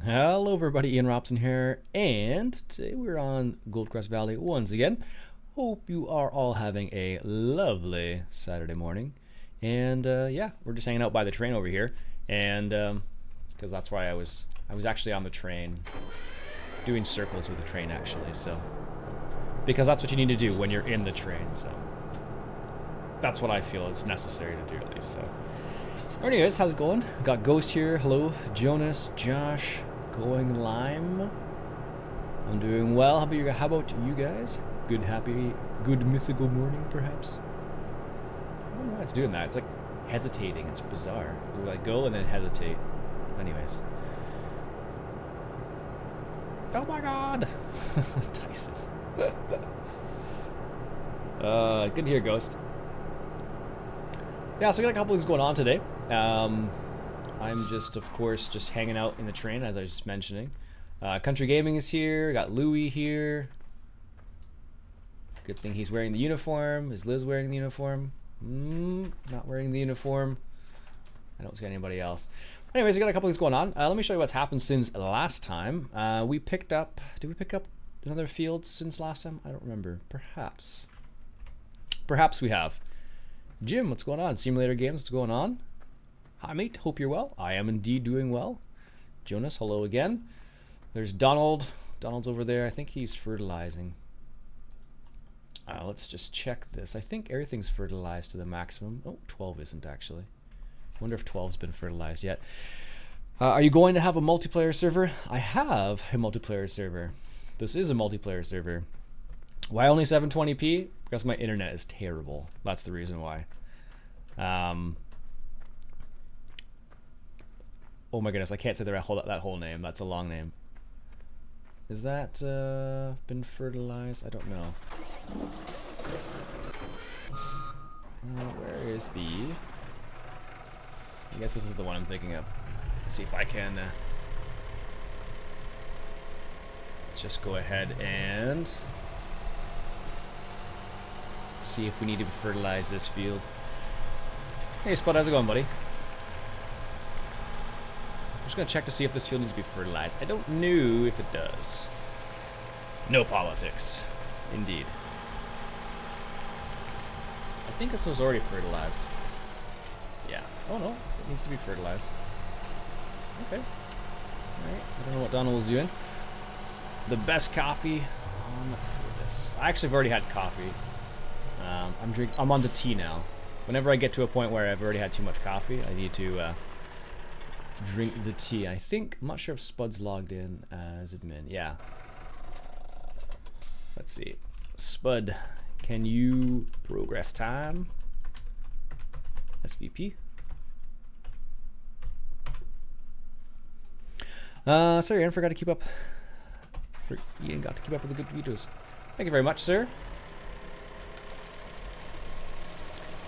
Hello everybody, Iain Robson here, and today we're on Goldcrest Valley once again. Hope you are all having a lovely Saturday morning. And yeah, we're just hanging out by the train over here, and because that's why I was actually on the train, doing circles with the train actually. So because that's what you need to do when you're in the train. So that's what I feel is necessary to do at least. So. Anyways, how's it going? Got Ghost here. Hello, Jonas, Josh, Going Lime. I'm doing well. How about you guys? Good mythical morning, perhaps. I don't know why it's doing that. It's like hesitating. It's bizarre. You like go and then hesitate. Anyways. Oh my God, Tyson. Good to hear, Ghost. Yeah, so I got a couple things going on today. I'm just, of course, just hanging out in the train, as I was just mentioning. Country Gaming is here. Got Louie here. Good thing he's wearing the uniform. Is Liz wearing the uniform? Not wearing the uniform. I don't see anybody else. Anyways, we got a couple things going on. Let me show you what's happened since last time. Did we pick up another field since last time? I don't remember. Perhaps we have. Jim, what's going on? Simulator Games, what's going on? Hi, mate. Hope you're well. I am indeed doing well. Jonas, hello again. There's Donald. Donald's over there. I think he's fertilizing. Let's just check this. I think everything's fertilized to the maximum. Oh, 12 isn't actually. Wonder if 12's been fertilized yet. Are you going to have a multiplayer server? I have a multiplayer server. This is a multiplayer server. Why only 720p? Because my internet is terrible. That's the reason why. Oh my goodness, I can't say that whole name. That's a long name. Is that been fertilized? I don't know. Where is the... I guess this is the one I'm thinking of. Let's see if I can just go ahead and see if we need to fertilize this field. Hey Spud, how's it going, buddy? I'm just gonna check to see if this field needs to be fertilized. I don't know if it does. No politics. Indeed. I think this was already fertilized. Yeah. Oh no, it needs to be fertilized. Okay. Alright, I don't know what Donald was doing. The best coffee for this. I actually have already had coffee. I'm on the tea now. Whenever I get to a point where I've already had too much coffee, I need to drink the tea. I'm not sure if Spud's logged in as admin. Yeah. Let's see. Spud, can you progress time? SVP. Sorry, I forgot to keep up. Iain got to keep up with the good videos. Thank you very much, sir.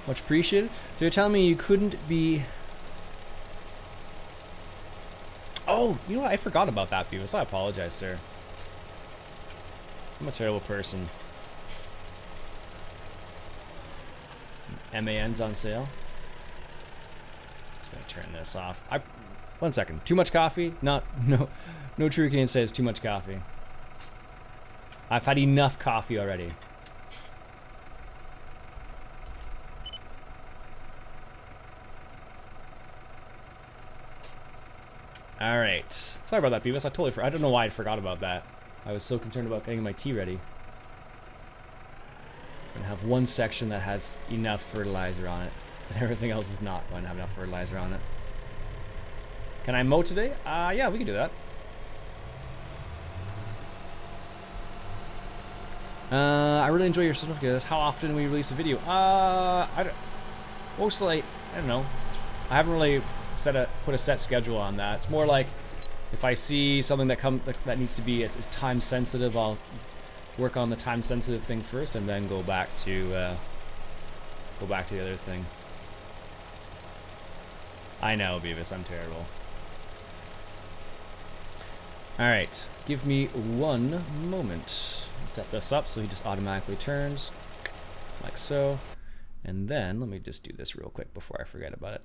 Much appreciated. So you're telling me you couldn't be... Oh, you know what? I forgot about that, Beavis. I apologize, sir. I'm a terrible person. MAN's on sale. Just gonna turn this off. 1 second. Too much coffee? No true Canadian says too much coffee. I've had enough coffee already. All right. Sorry about that, Beavis. I don't know why I forgot about that. I was so concerned about getting my tea ready. I'm gonna have one section that has enough fertilizer on it, and everything else is not going to have enough fertilizer on it. Can I mow today? Yeah, we can do that. I really enjoy your certificates. How often do we release a video? Mostly, I don't know. I haven't really put a set schedule on that. It's more like if I see something that needs to be it's time sensitive, I'll work on the time sensitive thing first and then go back to the other thing. I know, Beavis, I'm terrible. All right, give me 1 moment. Set this up so he just automatically turns like so, and then let me just do this real quick before I forget about it.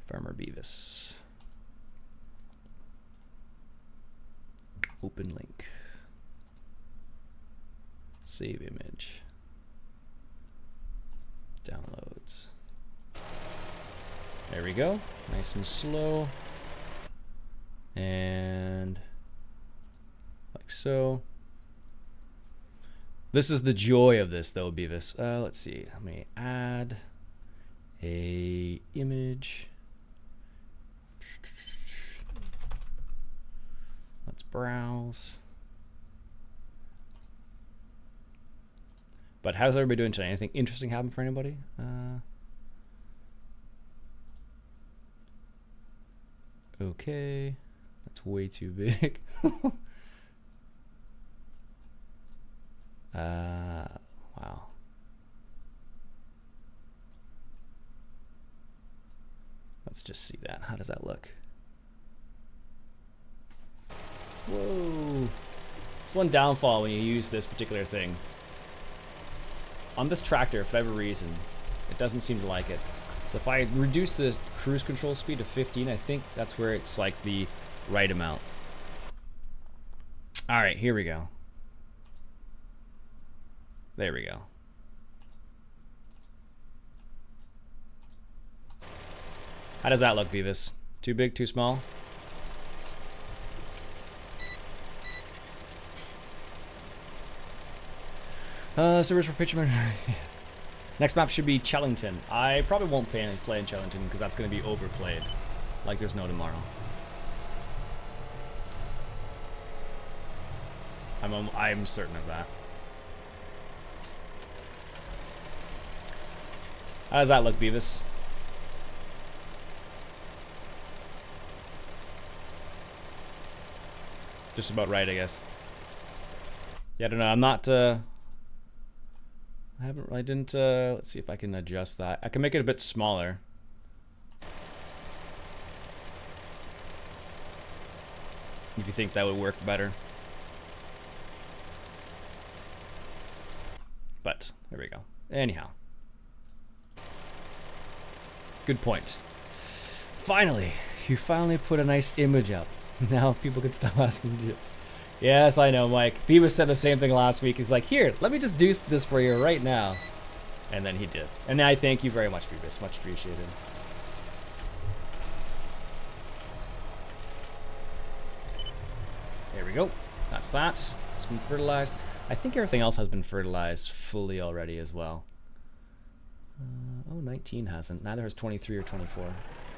Farmer Beavis. Open link. Save image. Downloads. There we go. Nice and slow. And like so. This is the joy of this though, Beavis. Let's see. Let me add a image. Let's browse. But how's everybody doing today? Anything interesting happen for anybody? Okay. That's way too big. Wow. Let's just see that. How does that look? Whoa. It's one downfall when you use this particular thing. On this tractor, for whatever reason, it doesn't seem to like it. So if I reduce the cruise control speed to 15, I think that's where it's like the right amount. All right, here we go. There we go. How does that look, Beavis? Too big, too small? Servers for Pitchman. Next map should be Chellington. I probably won't play in Chellington because that's going to be overplayed. Like there's no tomorrow. I'm certain of that. How does that look, Beavis? Just about right, I guess. Yeah, I don't know. I'm not. I didn't. Let's see if I can adjust that. I can make it a bit smaller. If you think that would work better. But there we go. Anyhow. Good point. Finally, you finally put a nice image up. Now people can stop asking you. Yes, I know, Mike. Beavis said the same thing last week. He's like, here, let me just do this for you right now. And then he did. And I thank you very much, Beavis. Much appreciated. There we go. That's that. It's been fertilized. I think everything else has been fertilized fully already as well. Oh, 19 hasn't. Neither has 23 or 24.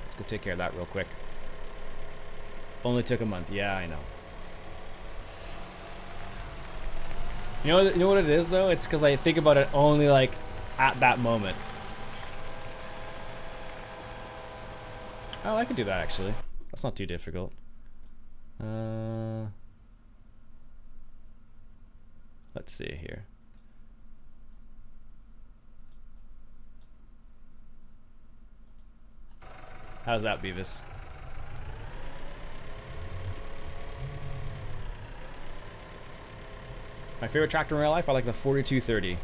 Let's go take care of that real quick. Only took a month. Yeah, I know. You know what it is though? It's because I think about it only like at that moment. Oh, I can do that actually. That's not too difficult. Let's see here. How's that, Beavis? My favorite tractor in real life, I like the 4230.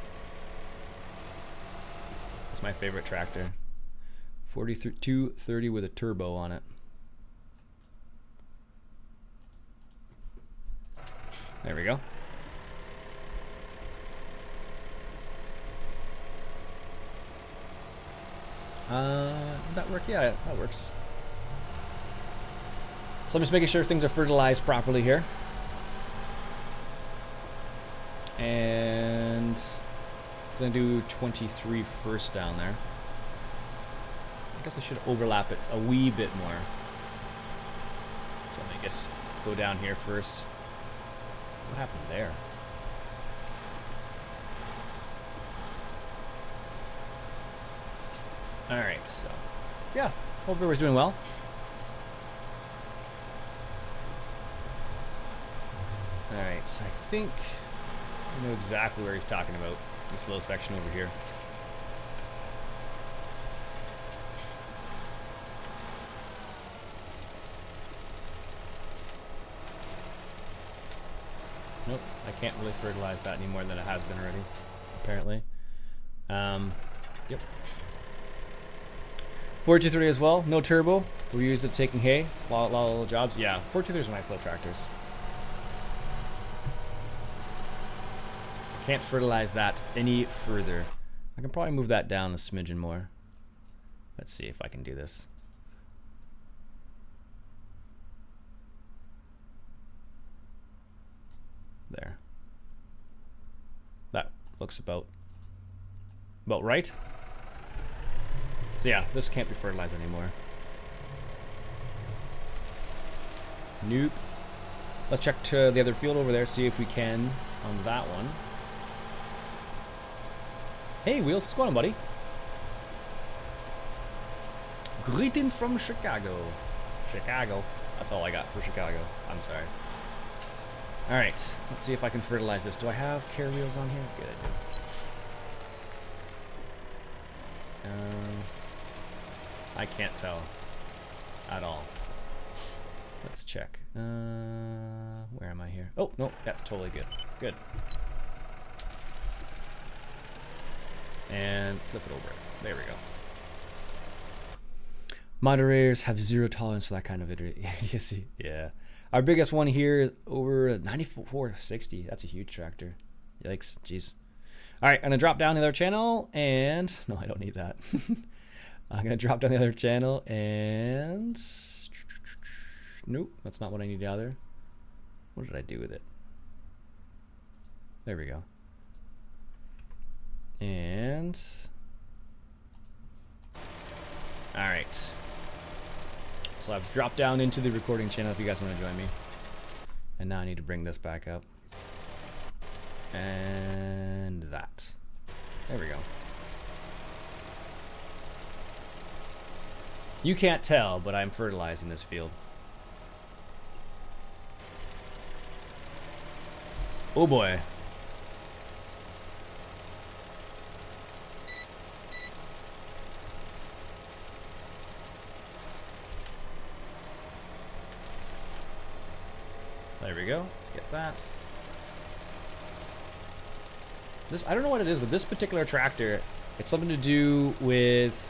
That's my favorite tractor. 4230 with a turbo on it. There we go. That work? Yeah, that works. So I'm just making sure things are fertilized properly here. And it's gonna do 23 first down there. I guess I should overlap it a wee bit more. So I guess go down here first. What happened there? Alright, so yeah, hope everyone's doing well. Alright, so I think I know exactly where he's talking about. This little section over here. Nope, I can't really fertilize that any more than it has been already, apparently. Yep. 423 as well. No turbo. We use it taking hay. A lot of little jobs. Yeah, 423s are nice little tractors. Can't fertilize that any further. I can probably move that down a smidgen more. Let's see if I can do this. There. That looks about right. So yeah, this can't be fertilized anymore. Nope. Let's check to the other field over there, see if we can on that one. Hey, Wheels, what's going on, buddy? Greetings from Chicago. Chicago. That's all I got for Chicago. I'm sorry. Alright, let's see if I can fertilize this. Do I have care wheels on here? Good. I can't tell at all. Let's check. Where am I here? Oh, no, that's totally good. Good. And flip it over. There we go. Moderators have zero tolerance for that kind of idiocy. Yeah. Our biggest one here is over 9460. That's a huge tractor. Yikes. Jeez. All right, I'm going to drop down the other channel and... No, I don't need that. I'm going to drop down the other channel and... Nope, that's not what I need either. What did I do with it? There we go. And... All right. So I've dropped down into the recording channel if you guys want to join me. And now I need to bring this back up. And that. There we go. You can't tell, but I'm fertilizing this field. Oh boy. There we go. Let's get that. This, I don't know what it is, but this particular tractor, it's something to do with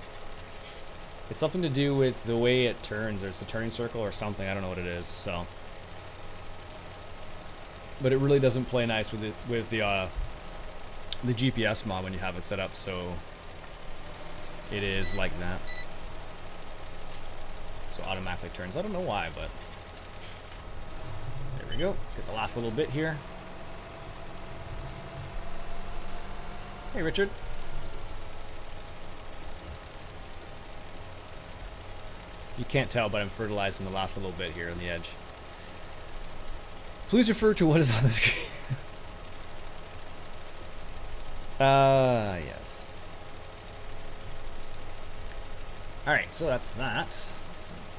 the way it turns, or it's the turning circle or something. I don't know what it is. So, but it really doesn't play nice with the GPS mod when you have it set up. So it is like that. So automatically turns. I don't know why, but there we go. Let's get the last little bit here. Hey, Richard. You can't tell, but I'm fertilizing the last little bit here on the edge. Please refer to what is on the screen. Yes. Alright, so that's that.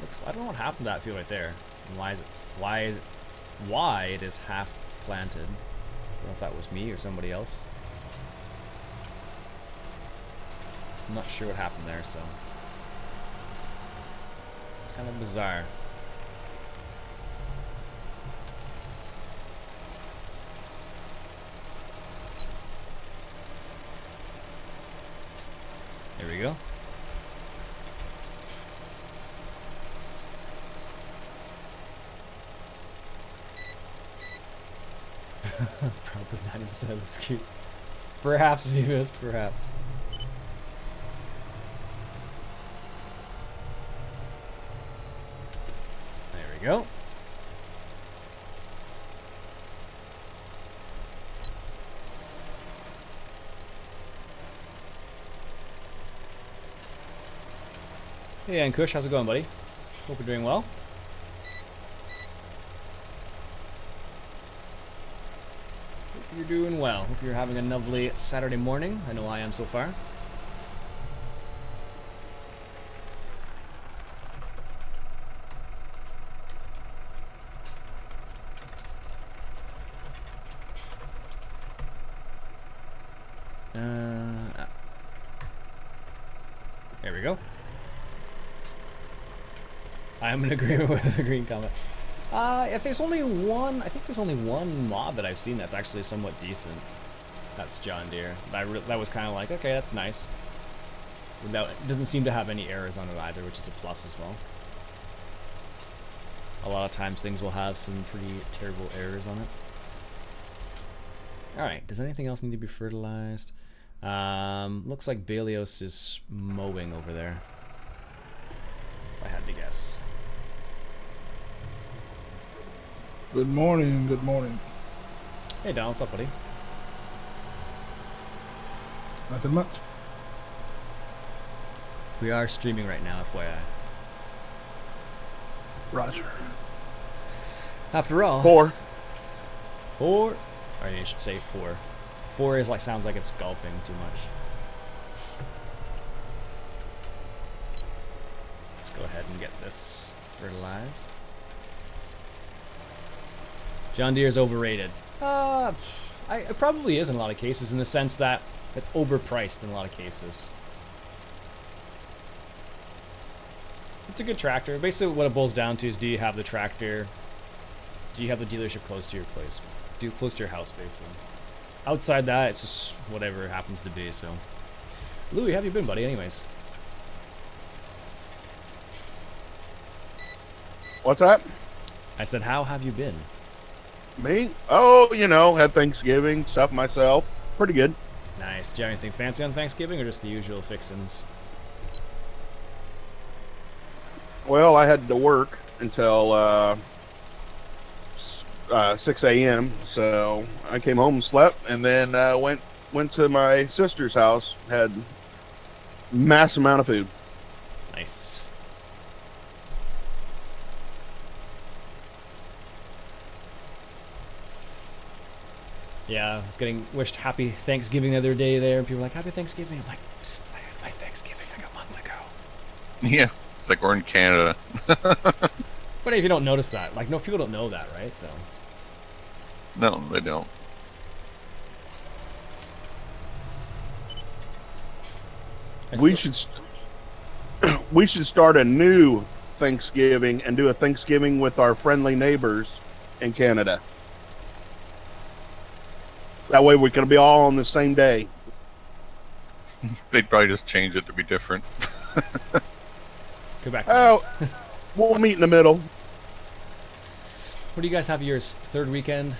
Looks, I don't know what happened to that field right there. And why it is half planted. I don't know if that was me or somebody else. I'm not sure what happened there, so it's kind of bizarre. There we go. Probably 90% of the scoop. Perhaps, Venus, perhaps. There we go. Hey, Iain Kush, how's it going, buddy? Hope you're doing well. Hope you're doing well. Hope you're having a lovely Saturday morning. I know I am so far. There we go. I'm in agreement with the green comment. If there's only one, I think there's only one mod that I've seen that's actually somewhat decent. That's John Deere. That was kind of like, okay, that's nice. Without, it doesn't seem to have any errors on it either, which is a plus as well. A lot of times things will have some pretty terrible errors on it. Alright, does anything else need to be fertilized? Looks like Balios is mowing over there. If I had to guess. Good morning, good morning. Hey Don, what's up, buddy? Nothing much. We are streaming right now, FYI. Roger. After all, 4. or you should say 4. 4 is like, sounds like it's golfing too much. Let's go ahead and get this fertilized. John Deere is overrated. It probably is in a lot of cases, in the sense that it's overpriced in a lot of cases. It's a good tractor. Basically what it boils down to is, do you have the tractor, do you have the dealership close to your place, close to your house, basically. Outside that, it's just whatever it happens to be. So Louis, how have you been, buddy, anyways? What's that? I said, how have you been? Me? Oh, you know, had Thanksgiving, stuff myself. Pretty good. Nice. Do you have anything fancy on Thanksgiving, or just the usual fixins? Well, I had to work until 6 a.m., so I came home and slept, and then went to my sister's house, had mass amount of food. Nice. Yeah, I was getting wished happy Thanksgiving the other day there, and people were like, happy Thanksgiving. I'm like, psst, I had my Thanksgiving like a month ago. Yeah, it's like we're in Canada. But if you don't notice that, like, no, people don't know that, right? So. No, they don't. We should start a new Thanksgiving and do a Thanksgiving with our friendly neighbors in Canada. That way we can be all on the same day. They'd probably just change it to be different. Go back. Oh, we'll meet in the middle. What do you guys have yours? Third weekend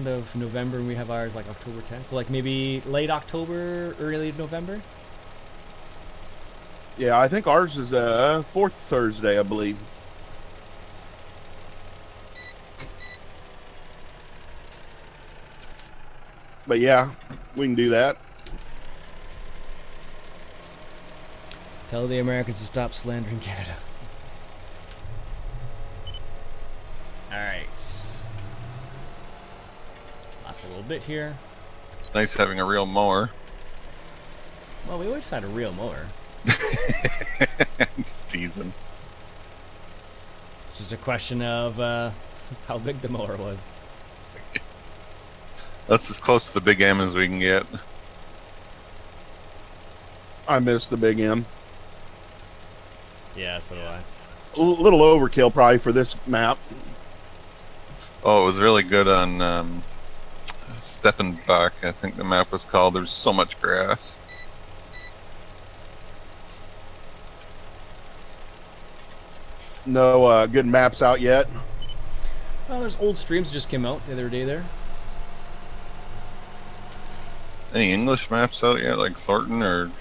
of November, and we have ours like October 10th. So like maybe late October, early November? Yeah, I think ours is fourth Thursday, I believe. But yeah, we can do that. Tell the Americans to stop slandering Canada. Alright. Last a little bit here. It's nice having a real mower. Well, we always had a real mower. Just teasing. It's just a question of how big the mower was. That's as close to the Big M as we can get. I miss the Big M. Yeah, so do I. A little overkill probably for this map. Oh, it was really good on Stepping Back, I think the map was called. There's so much grass. No good maps out yet. Well, there's old streams that just came out the other day there. Any English maps out yet, like Thornton or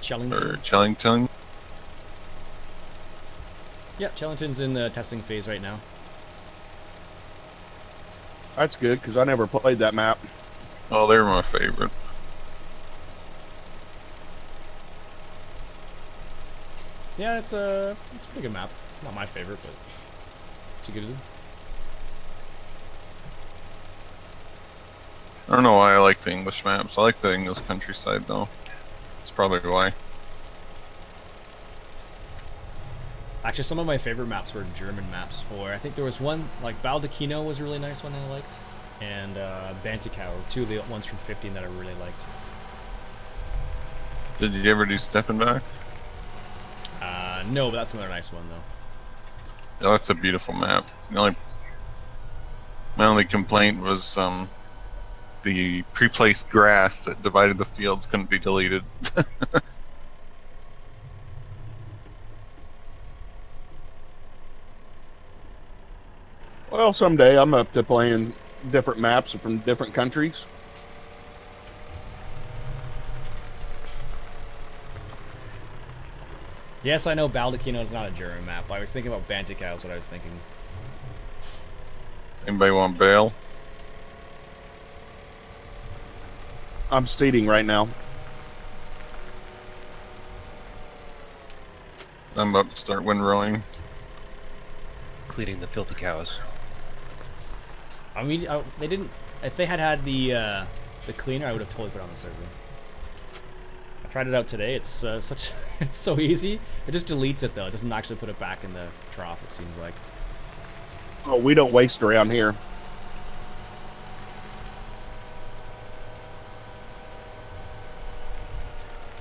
Chellington? Yeah, Chellington's in the testing phase right now. That's good, because I never played that map. Oh, they're my favorite. Yeah, it's a pretty good map. Not my favorite, but it's a good. I don't know why I like the English maps. I like the English countryside, though. That's probably why. Actually, some of my favorite maps were German maps, or I think there was one, like Baldacchino was a really nice one that I liked, and Bantikau, two of the ones from 15 that I really liked. Did you ever do Stepping Back? No, but that's another nice one, though. Yeah, that's a beautiful map. My only complaint was the pre-placed grass that divided the fields couldn't be deleted. Well, someday I'm up to playing different maps from different countries. Yes, I know Baldacchino is not a German map, but I was thinking about Bantikau is what I was thinking. Anybody want bail? I'm seeding right now. I'm about to start windrowing. Cleaning the filthy cows. I mean, they didn't. If they had had the cleaner, I would have totally put it on the server. I tried it out today. It's it's so easy. It just deletes it though. It doesn't actually put it back in the trough. It seems like. Oh, we don't waste around here.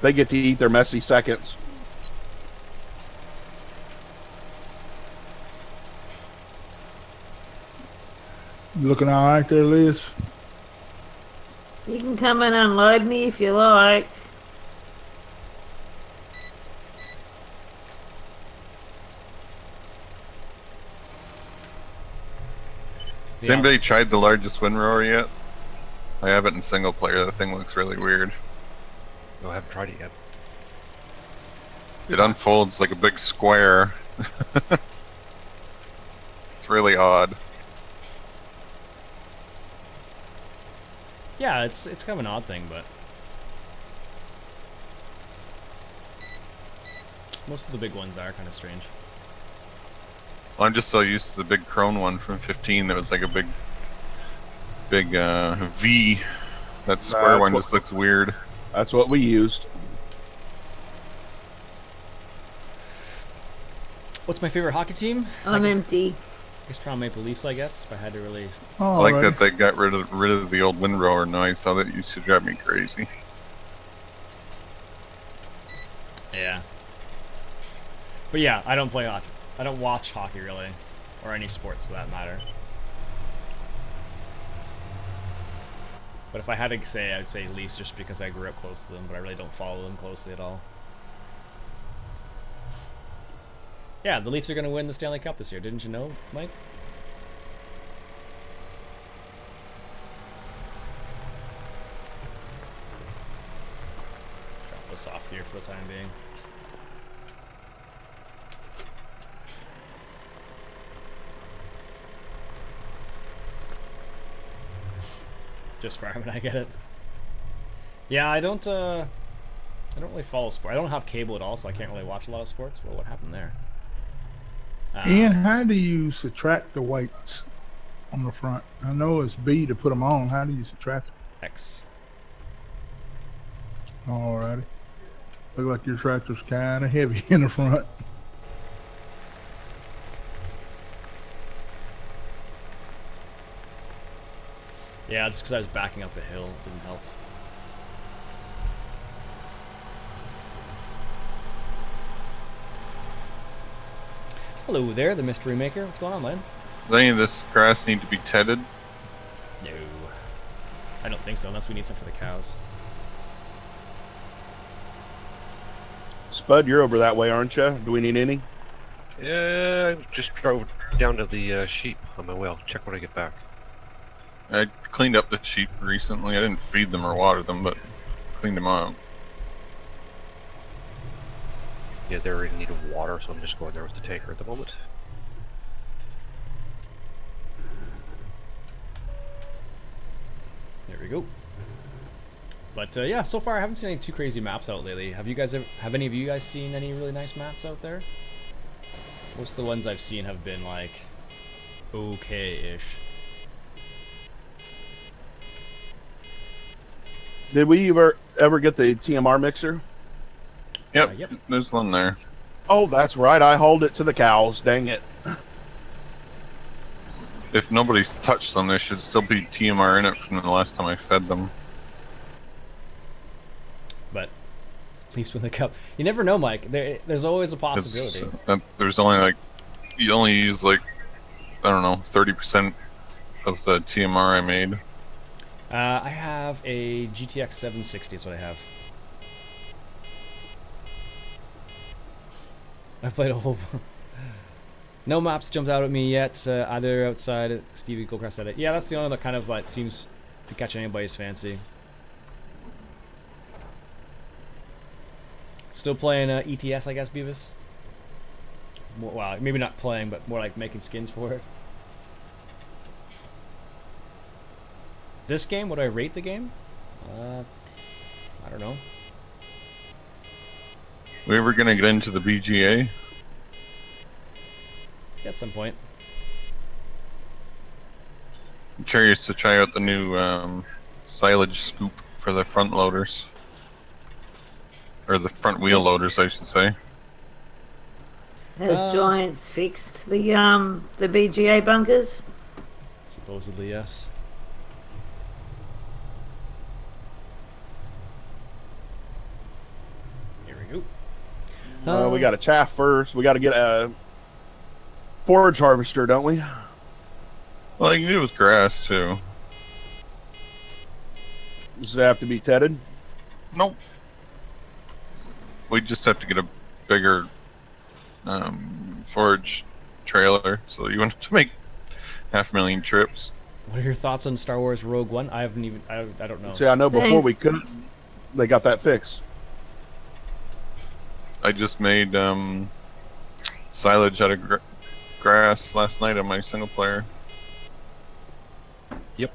They get to eat their messy seconds. You looking all right there, Liz? You can come and unload me if you like. Has Yeah. anybody tried the largest windrower yet? I have it in single player. That thing looks really weird. No, I haven't tried it yet. It unfolds like a big square. It's really odd. Yeah, it's kind of an odd thing, but most of the big ones are kind of strange. Well, I'm just so used to the big crone one from 15 that was like a big V. That square That's one what- just looks weird. That's what we used. What's my favorite hockey team? I'm empty. I guess Toronto Maple Leafs, I guess. If I had to really. I All like right. that they got rid of the old windrower noise. How that used to drive me crazy. Yeah. But yeah, I don't play hockey. I don't watch hockey really, or any sports for that matter. But if I had to say, I'd say Leafs just because I grew up close to them, but I really don't follow them closely at all. Yeah, the Leafs are going to win the Stanley Cup this year. Didn't you know, Mike? Drop this off here for the time being. Just farming, I get it. Yeah, I don't really follow sport. I don't have cable at all, so I can't really watch a lot of sports. Well, what happened there? Ian, how do you subtract the weights on the front? I know it's B to put them on. How do you subtract them? X. Alrighty. Look like your tractor's kind of heavy in the front. Yeah, it's because I was backing up a hill. It didn't help. Hello there, the Mystery Maker. What's going on, man? Does any of this grass need to be tedded? No. I don't think so, unless we need some for the cows. Spud, you're over that way, aren't you? Do we need any? Yeah, I just drove down to the sheep on my way. I'll check when I get back. I cleaned up the sheep recently. I didn't feed them or water them, but cleaned them up. Yeah, they're in need of water, so I'm just going there with the tanker at the moment. There we go. But yeah, so far I haven't seen any too crazy maps out lately. Have any of you guys seen any really nice maps out there? Most of the ones I've seen have been like okay-ish. Did we ever get the TMR mixer? Yep, Yep. there's one there. Oh, that's right. I hauled it to the cows. Dang it. If nobody's touched them, there should still be TMR in it from the last time I fed them. But Leafs win the cup. You never know, Mike. There's always a 'Cause, possibility. there's only like, you only use like, I don't know, 30% of the TMR I made. I have a GTX 760 is what I have. I played a whole No maps jumped out at me yet, either outside. Stevie Goldcrest said it. Yeah, that's the only one that kind of seems to catch anybody's fancy. Still playing ETS, I guess, Beavis? Well, maybe not playing, but more like making skins for it. This game, would I rate the game? I don't know. We ever gonna get into the BGA? At some point. I'm curious to try out the new silage scoop for the front loaders. Or the front wheel loaders, I should say. Has Giants fixed the BGA bunkers? Supposedly, yes. Here we go. We got a chaff first. We got to get a forage harvester, don't we? Well, you can do it with grass too. Does it have to be tedded? Nope. We just have to get a bigger forage trailer, so you want to make 500,000 trips. What are your thoughts on Star Wars Rogue One? I haven't even. I don't know. See, I know before Thanks. we couldn't. They got that fixed. I just made silage out of grass last night on my single player.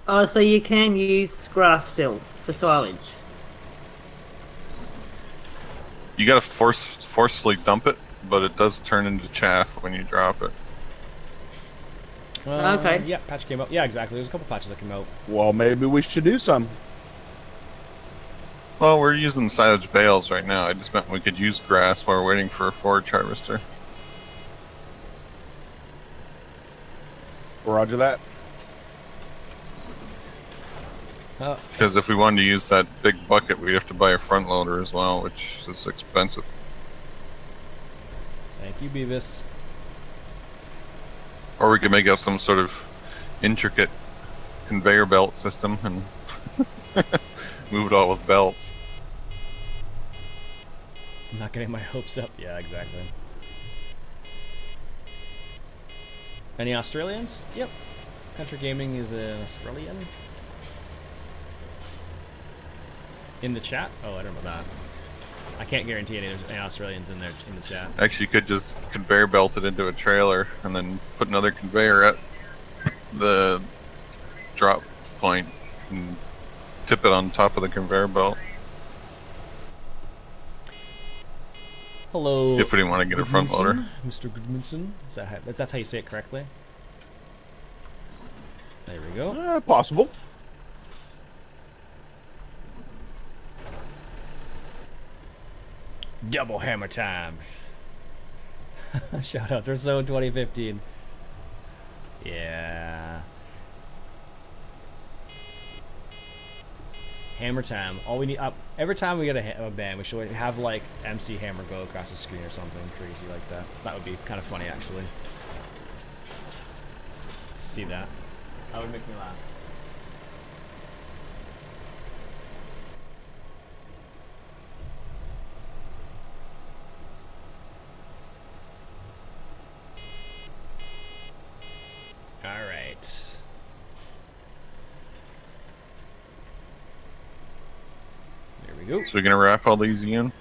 Oh, so you can use grass still for silage. You gotta forcefully dump it, but it does turn into chaff when you drop it. Okay. Yeah, patch came out. Yeah, exactly. There's a couple patches that came out. Well, maybe we should do some. Well, we're using silage bales right now. I just meant we could use grass while we're waiting for a forage harvester. Roger that. Because if we wanted to use that big bucket, we'd have to buy a front loader as well, which is expensive. Thank you, Beavis. Or we could make up some sort of intricate conveyor belt system and move it all with belts. I'm not getting my hopes up. Yeah, exactly. Any Australians? Yep. Country Gaming is an Australian. In the chat? Oh, I don't know that. I can't guarantee there's any Australians in there in the chat. Actually, you could just conveyor belt it into a trailer and then put another conveyor at the drop point and tip it on top of the conveyor belt. Hello. If we didn't want to get a front loader. Mr. Goodmanson. Is that that's how you say it correctly? There we go. Possible. Double hammer time. Shout out to So 2015. Yeah. Hammer time. All we need. Every time we get a band, we should have like MC Hammer go across the screen or something crazy like that. That would be kind of funny, actually. See that? That would make me laugh. All right. There we go. So we're gonna wrap all these in.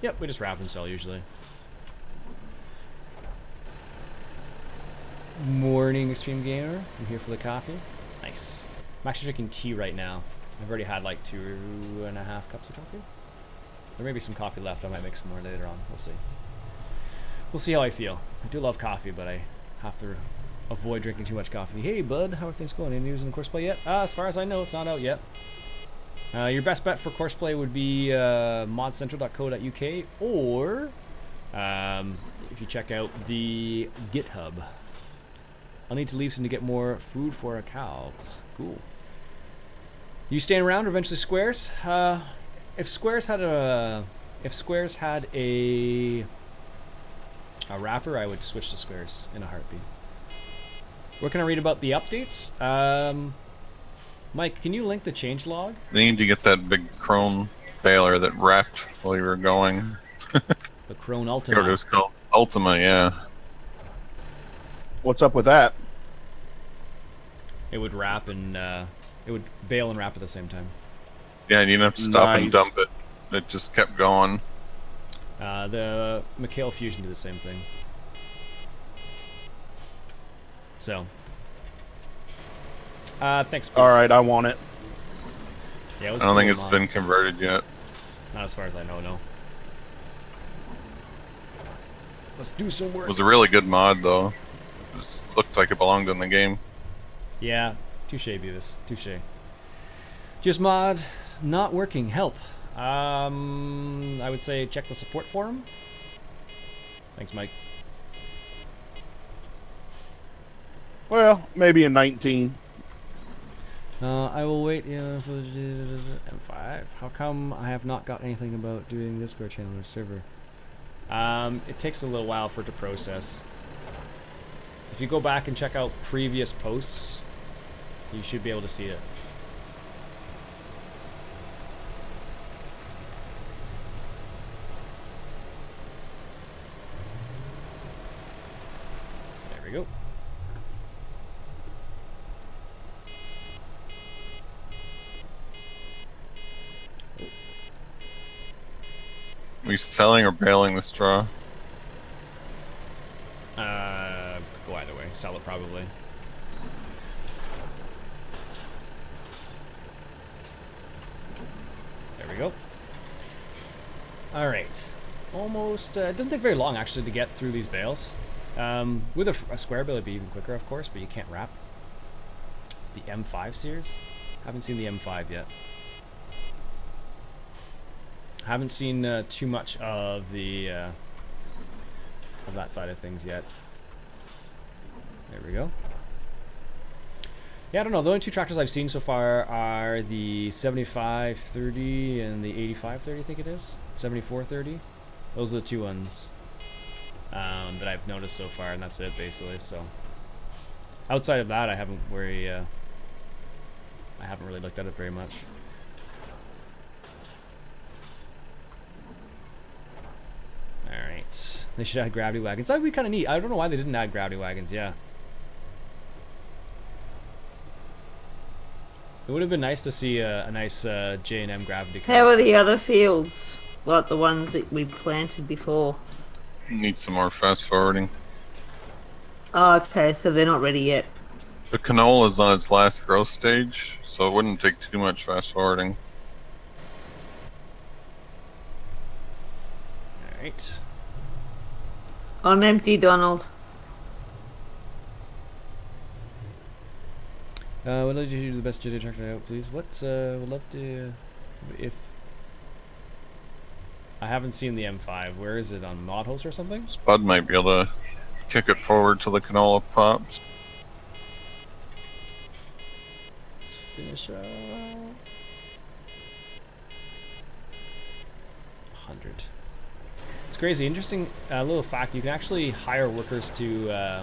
Yep, we just wrap and sell usually. Morning, Extreme Gamer. I'm here for the coffee. Nice. I'm actually drinking tea right now. I've already had like 2.5 cups of coffee. There may be some coffee left. I might make some more later on. We'll see. We'll see how I feel. I do love coffee, but I have to avoid drinking too much coffee. Hey, bud. How are things going? Any news in the Courseplay yet? As far as I know, it's not out yet. Your best bet for Courseplay would be modcentral.co.uk or if you check out the GitHub. I'll need to leave some to get more food for our cows. Cool. You staying around or eventually Squares? If Squares had a wrapper, I would switch to Squares in a heartbeat. Where can I read about the updates? Mike, can you link the changelog? They need to get that big chrome baler that wrapped while you were going. The Crone I forgot what it Ultima. was called. Ultima, yeah. What's up with that? It would wrap and it would bail and wrap at the same time. Yeah, and you didn't have to stop and Nice. dump it. It just kept going. The McHale Fusion did the same thing. So, thanks. All right, I want it. Yeah, it was I don't cool think it's mod. been converted yet. Not as far as I know. No. Let's do some work. It was a really good mod, though. It just looked like it belonged in the game. Yeah, touche, Beavis. Touche. Just mod not working. Help. I would say check the support forum. Thanks, Mike. Well, maybe in 19. I will wait for the M5. How come I have not got anything about doing Discord channel or server? It takes a little while for it to process. If you go back and check out previous posts, you should be able to see it. There we go. Are we selling or baling the straw? Go either way. Sell it probably. There we go. Alright. Almost, it doesn't take very long actually to get through these bales. With a square bale it'd be even quicker of course, but you can't wrap. The M5 series? Haven't seen the M5 yet. Haven't seen too much of the of that side of things yet. There we go. Yeah, I don't know. The only two tractors I've seen so far are the 7530 and the 8530, I think it is. 7430. Those are the two ones that I've noticed so far, and that's it basically. So outside of that, I haven't really looked at it very much. Alright. They should add gravity wagons. That would be kind of neat. I don't know why they didn't add gravity wagons, yeah. It would have been nice to see a nice J&M gravity car. How are the other fields? Like the ones that we planted before? Need some more fast forwarding. Oh, okay, so they're not ready yet. The canola is on its last growth stage, so it wouldn't take too much fast forwarding. Alright. I'm empty, Donald. Would like you to do the best JD tractor out, please. What? Would love to. If I haven't seen the M5, where is it on mod host or something? Spud might be able to kick it forward till the canola pops. Let's finish up. 100. It's crazy. Interesting little fact. You can actually hire workers to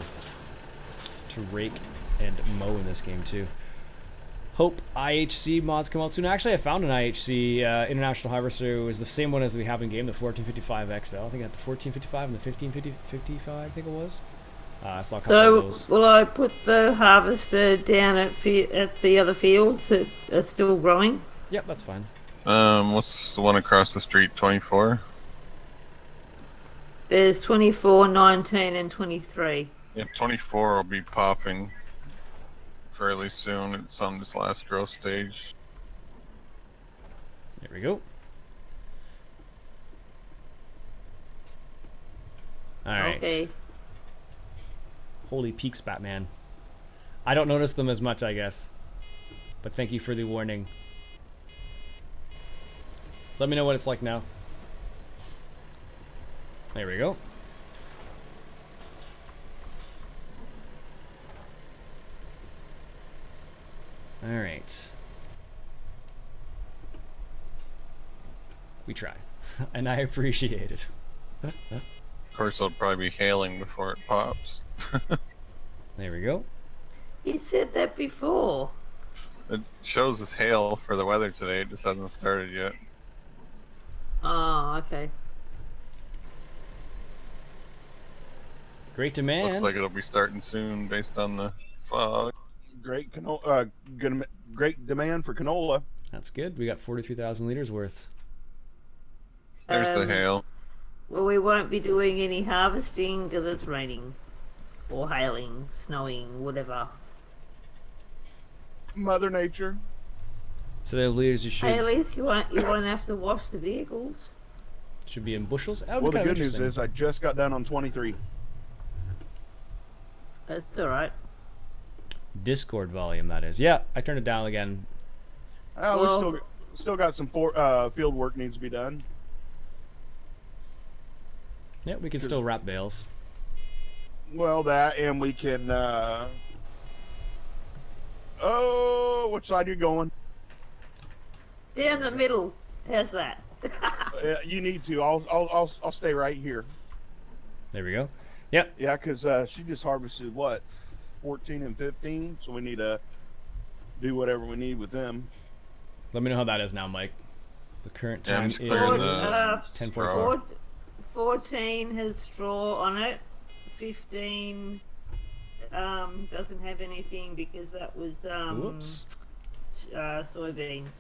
rake and mow in this game too. Hope IHC mods come out soon. Actually, I found an IHC International Harvester. It was the same one as we have in game, the 1455 XL. I think I had the 1455 and the 1555, I think it was. I saw a couple of So those. will I put the harvester down at the other fields that are still growing? Yep, that's fine. What's the one across the street? 24? There's 24, 19, and 23. Yeah, 24 will be popping fairly soon. It's on this last growth stage. There we go. Alright. Okay. Holy peaks, Batman. I don't notice them as much, I guess. But thank you for the warning. Let me know what it's like now. There we go. Alright. We try. And I appreciate it. Of course, it'll probably be hailing before it pops. There we go. You said that before. It shows as hail for the weather today. It just hasn't started yet. Oh, okay. Great demand. Looks like it'll be starting soon based on the fog. Great great demand for canola. That's good. We got 43,000 liters worth. There's the hail. Well, we won't be doing any harvesting because it's raining. Or hailing, snowing, whatever. Mother Nature. So the liters you Hey, at least you won't have to wash the vehicles. should be in bushels. That would Well, be the kind of good news interesting. is I just got done on 23. That's alright. Discord volume, that is. Yeah, I turned it down again. Well- We still got some field work needs to be done. Yeah, we can still wrap bales. Well, that, and we can. Oh, which side are you going? Down the middle. How's that? You need to. I'll stay right here. There we go. Yep. Yeah, because she just harvested what, 14 and 15. So we need to do whatever we need with them. Let me know how that is now, Mike. The current Yeah, I'm time just is clearing the 10:44. 14 has straw on it. 15 doesn't have anything because that was Whoops. soybeans.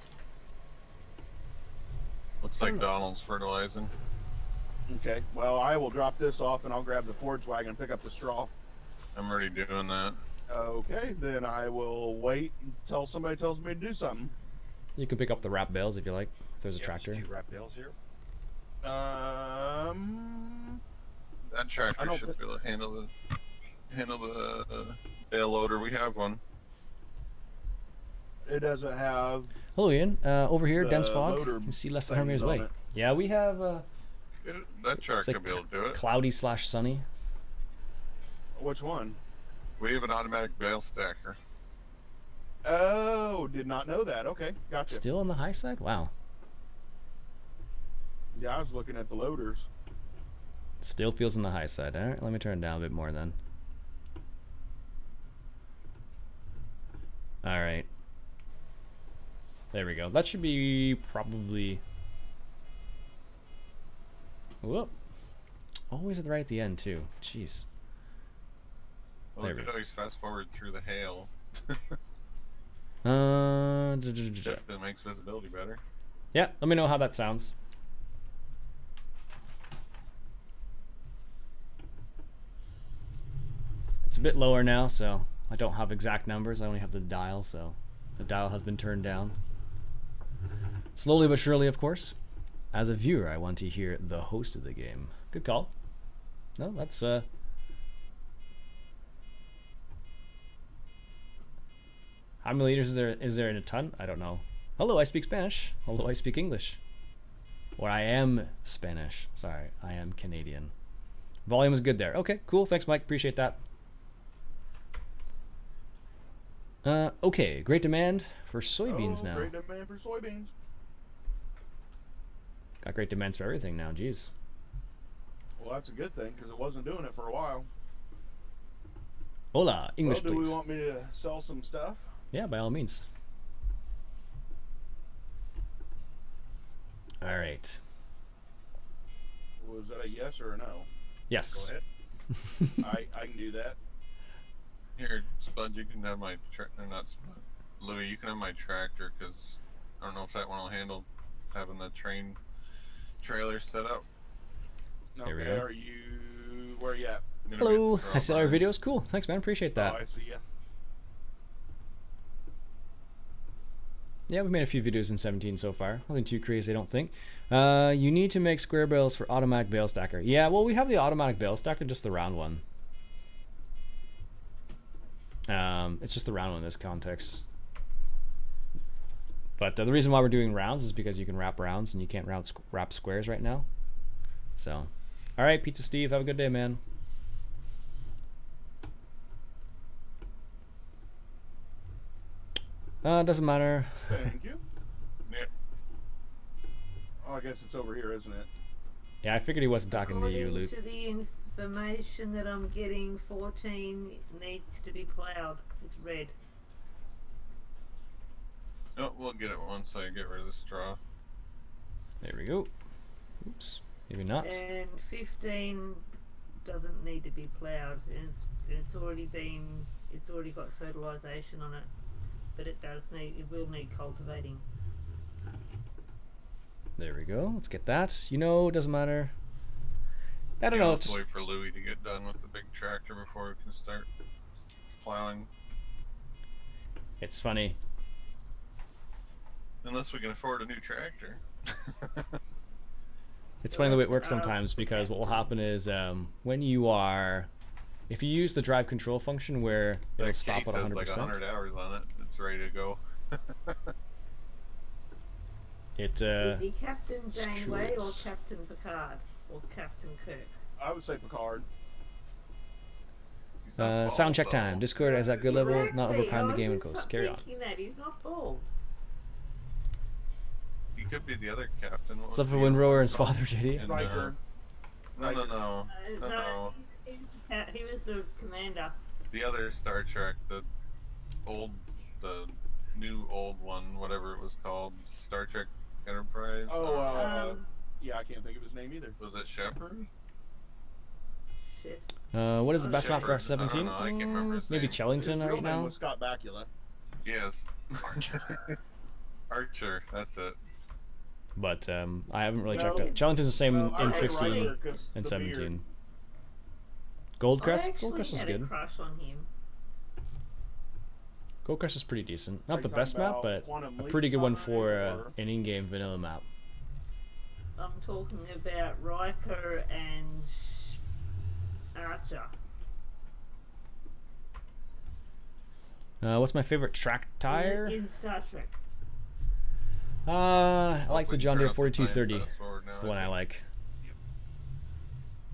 Looks like Donald's fertilizing. Okay. Well, I will drop this off and I'll grab the forage wagon and pick up the straw. I'm already doing that. Okay, then I will wait until somebody tells me to do something. You can pick up the wrap bales if you like. If there's a tractor. Wrap bales here. That I tractor don't should be able to handle the bale loader. We have one. It doesn't have. Hello, Ian. Over here, The dense fog. loader You can see less than 100 meters things on away. it. Yeah, we have That it's tractor like will be able to do it. cloudy / sunny. Which one? We have an automatic bale stacker. Oh, did not know that. Okay, gotcha. Still on the high side? Wow. Yeah, I was looking at the loaders. Still feels on the high side. All right, let me turn it down a bit more then. All right. There we go. That should be probably. Whoop. Always right at the end too. Jeez. Well, There we we could always fast forward through the hail. If that makes visibility better. Yeah, let me know how that sounds. It's a bit lower now, so I don't have exact numbers. I only have the dial, so the dial has been turned down. Slowly but surely, of course. As a viewer, I want to hear the host of the game. Good call. No, that's How many liters is there in a ton? I don't know. Hello, I speak Spanish. Hello, I speak English. Or I am Spanish. Sorry, I am Canadian. Volume is good there. Okay, cool. Thanks, Mike. Appreciate that. Okay, great demand for soybeans now. Great demand for soybeans. Got great demands for everything now. Jeez. Well, that's a good thing because it wasn't doing it for a while. Hola, English, well, do please. we want me to sell some stuff? Yeah, by all means. All right. Was that a yes or a no? Yes. Go ahead. I can do that. Here, Spud, you can have my or not Spud. Louis, you can have my tractor because I don't know if that one will handle having the trailer set up. There we Okay, go. are you? Where are you at? I'm gonna Hello. be at I see all your Strawberry. videos. Cool. Thanks, man. Appreciate that. Oh, I see ya. Yeah, we've made a few videos in 17 so far. Nothing too crazy, I don't think. You need to make square bales for automatic bale stacker. Yeah, well, we have the automatic bale stacker, just the round one. It's just the round one in this context. But the reason why we're doing rounds is because you can wrap rounds and you can't wrap squares right now. So, all right, Pizza Steve, have a good day, man. Doesn't matter. Thank you. Yeah. Oh, I guess it's over here, isn't it? Yeah, I figured he wasn't talking to you, According Luke. to the information that I'm getting, 14 needs to be plowed. It's red. Oh, we'll get it once I get rid of the straw. There we go. Oops. Maybe not. And 15 doesn't need to be ploughed, and it's already got fertilisation on it, but it will need cultivating. There we go. Let's get that. You know, it doesn't matter. I don't know. Let's Just wait for Louis to get done with the big tractor before we can start plowing. it's funny. Unless we can afford a new tractor. It's funny the way it works sometimes, because what will happen is when you are, if you use the drive control function where it'll That stop case at has 100%, like 100 hours on it. It's ready to go. it Is he Captain it's Janeway or curious. Captain Picard or Captain Kirk? I would say Picard. He's not bald, sound check though. time. Discord is at good level, not Exactly, overpounding the I game and was coast. just Carry on. thinking that he's not bald. He could be the other captain. What What's was up for the Windrower other and his one father, called? JD? And, Riker. no. No, No. he was the commander. The other Star Trek, the new old one, whatever it was called, Star Trek Enterprise. Oh, or- yeah, I can't think of his name either. was it Shepard? Shit. What is the best map for Shepard. I F-17? don't know, I can't remember his Maybe name. Chellington His real right name now? was Scott Bakula. Yes. Archer, that's it. But I haven't really checked No. out. Chellington's the same Well, I in like 15 Riker 'cause and the 17. beard. Goldcrest? I actually Goldcrest is had good. a crush on him. Goldcrest is pretty decent. Are Not you the talking best map, about but Quantum a Leap pretty good one time, for or- an in-game vanilla map. I'm talking about Riker and Archer. What's my favorite track tire? In Star Trek. I like the We can John turn Deere up the time 4230. fast forward now, That's the one I think. like.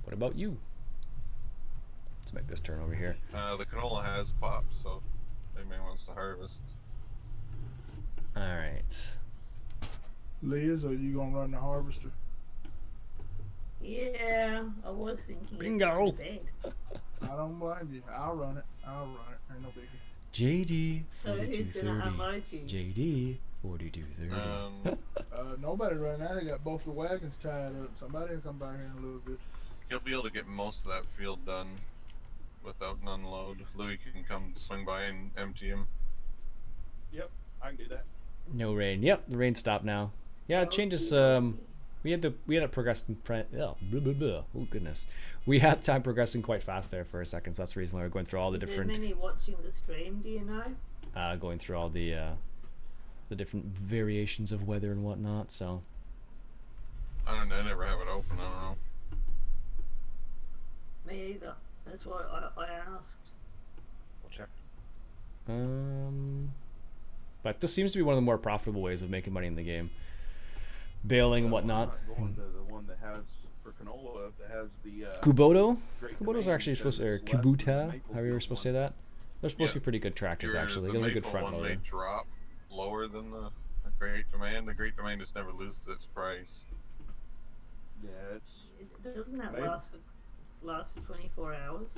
What about you? Let's make this turn over here. The canola has popped, so maybe wants to harvest. Alright. Liz, are you gonna run the harvester? Yeah, I was thinking. of Bingo. going to bed. I don't blame you. I'll run it. Ain't no biggie. JD So who's gonna 4230. unload you? JD 4230. Nobody right now. They got both the wagons tied up. Somebody will come by here in a little bit. You'll be able to get most of that field done without an unload. Louis can come swing by and empty him. Yep, I can do that. No rain. Yep, the rain stopped now. Yeah, it changes. We had it progressing. Oh goodness, we had time progressing quite fast there for a second. So that's the reason why we're going through all the Is different, there many watching the stream? Do you know? going through all the different variations of weather and whatnot. So I never have it open. I don't know. Me either. That's why I asked. I'll check. but this seems to be one of the more profitable ways of making money in the game. Baling and whatnot. I'm not going to the one that has for canola that has the Kubota. Great Kubota's Domain actually supposed to, or because it's less than the Kubuta, Maple however you're Field supposed to one. say that. They're supposed to Yeah. be pretty good tractors actually. They got a good The front Maple one loader. may drop lower than the Great Domain. The Great Domain just never loses its price. Yeah, it's Doesn't that Maybe. last for 24 hours?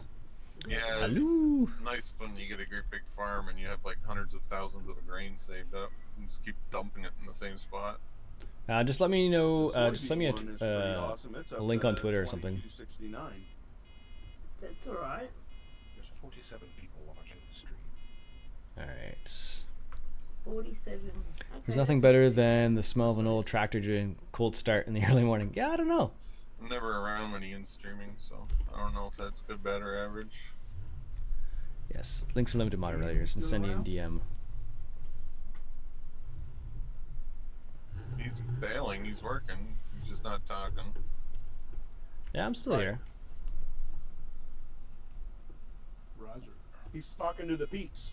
Yeah, Hello. it's nice when you get a great big farm and you have like hundreds of thousands of grain saved up and just keep dumping it in the same spot. Just let me know. the Just send me soybean one is pretty awesome. It's a up link to on Twitter or something. 22.69. That's alright. There's 47 people watching the stream. All right. 47. Okay, There's nothing that's better not too than bad. the smell of an old tractor doing cold start in the early morning. Yeah, I don't know. I'm never around when Ian's streaming, so I don't know if that's good, bad, or average. Yes, links to limited moderators and send you in DM. He's bailing, he's working, he's just not talking. Yeah, I'm still Right. here. Roger. He's talking to the peeps.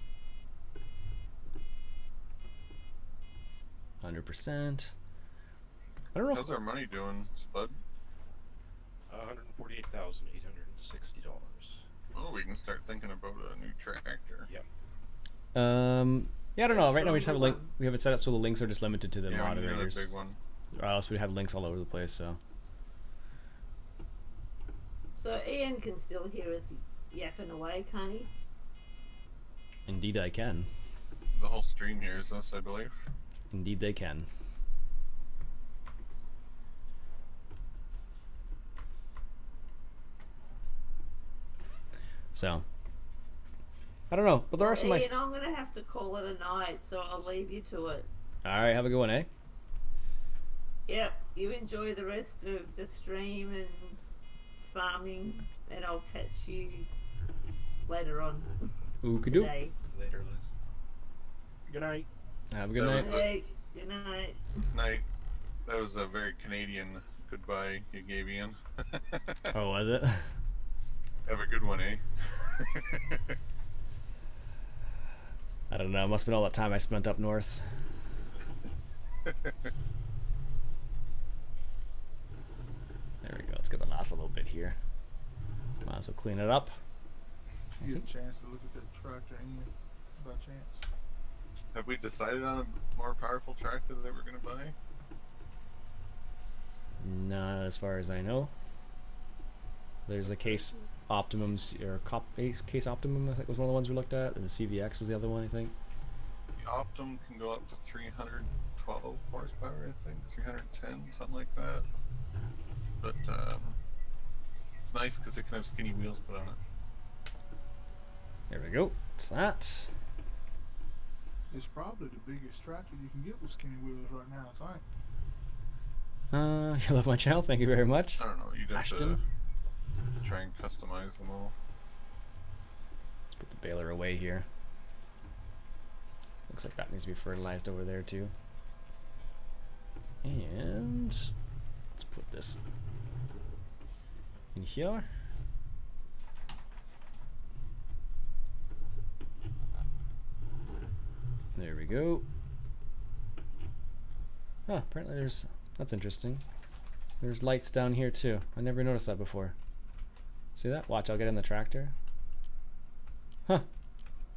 100%. I don't know. How's our money doing, Spud? $148,860. Oh, we can start thinking about a new tractor. Yep. Yeah, I don't know. Right now we just have a link. We have it set up so the links are just limited to the Yeah, we need another moderators, big one. or else we'd have links all over the place. So So Ian can still hear us yapping away, can't he? indeed I can. The whole stream hears us, I believe. Indeed they can. So I don't know, but there are some nice. Ian, I'm gonna have to call it a night, so I'll leave you to it. All right, have a good one, eh? Yep, you enjoy the rest of the stream and farming, and I'll catch you later on Okie-doke. today. Later, Liz. Good night. Have a good That night. was Hey, good night. Night. That was a very Canadian goodbye you gave Ian. Oh, was it? Have a good one, eh? I don't know. Must have been all that time I spent up north. There we go. Let's get the last little bit here. Might as well clean it up. You get a chance to look at that tractor, Ian, by chance. Have we decided on a more powerful tractor that we're going to buy? Not as far as I know. There's a Case Optimums or Case Optimum. I think was one of the ones we looked at, and the CVX was the other one. I think. The Optum can go up to 312 horsepower, I think, 310, something like that. But it's nice because it can have skinny wheels put on it. There we go. It's that. It's probably the biggest tractor you can get with skinny wheels right now, I think. You love my channel. Thank you very much. I don't know, you'd have Ashton. to try and customize them all. Let's put the baler away here. Looks like that needs to be fertilized over there too. And let's put this in here. There we go. Oh, apparently that's interesting. There's lights down here too. I never noticed that before. See that? Watch, I'll get in the tractor. Huh.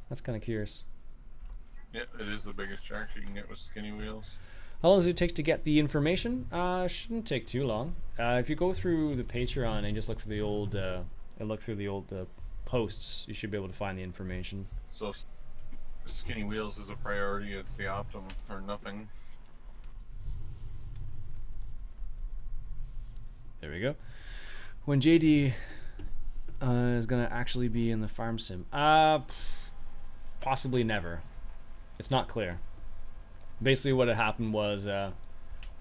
That's kind of curious. Yeah, it is the biggest tractor you can get with skinny wheels. How long does it take to get the information? Shouldn't take too long. If you go through the Patreon and just look for the old, posts, you should be able to find the information. So if skinny wheels is a priority, it's the Optum or nothing. There we go. When JD is gonna actually be in the farm sim? Possibly never. It's not clear. Basically, what had happened was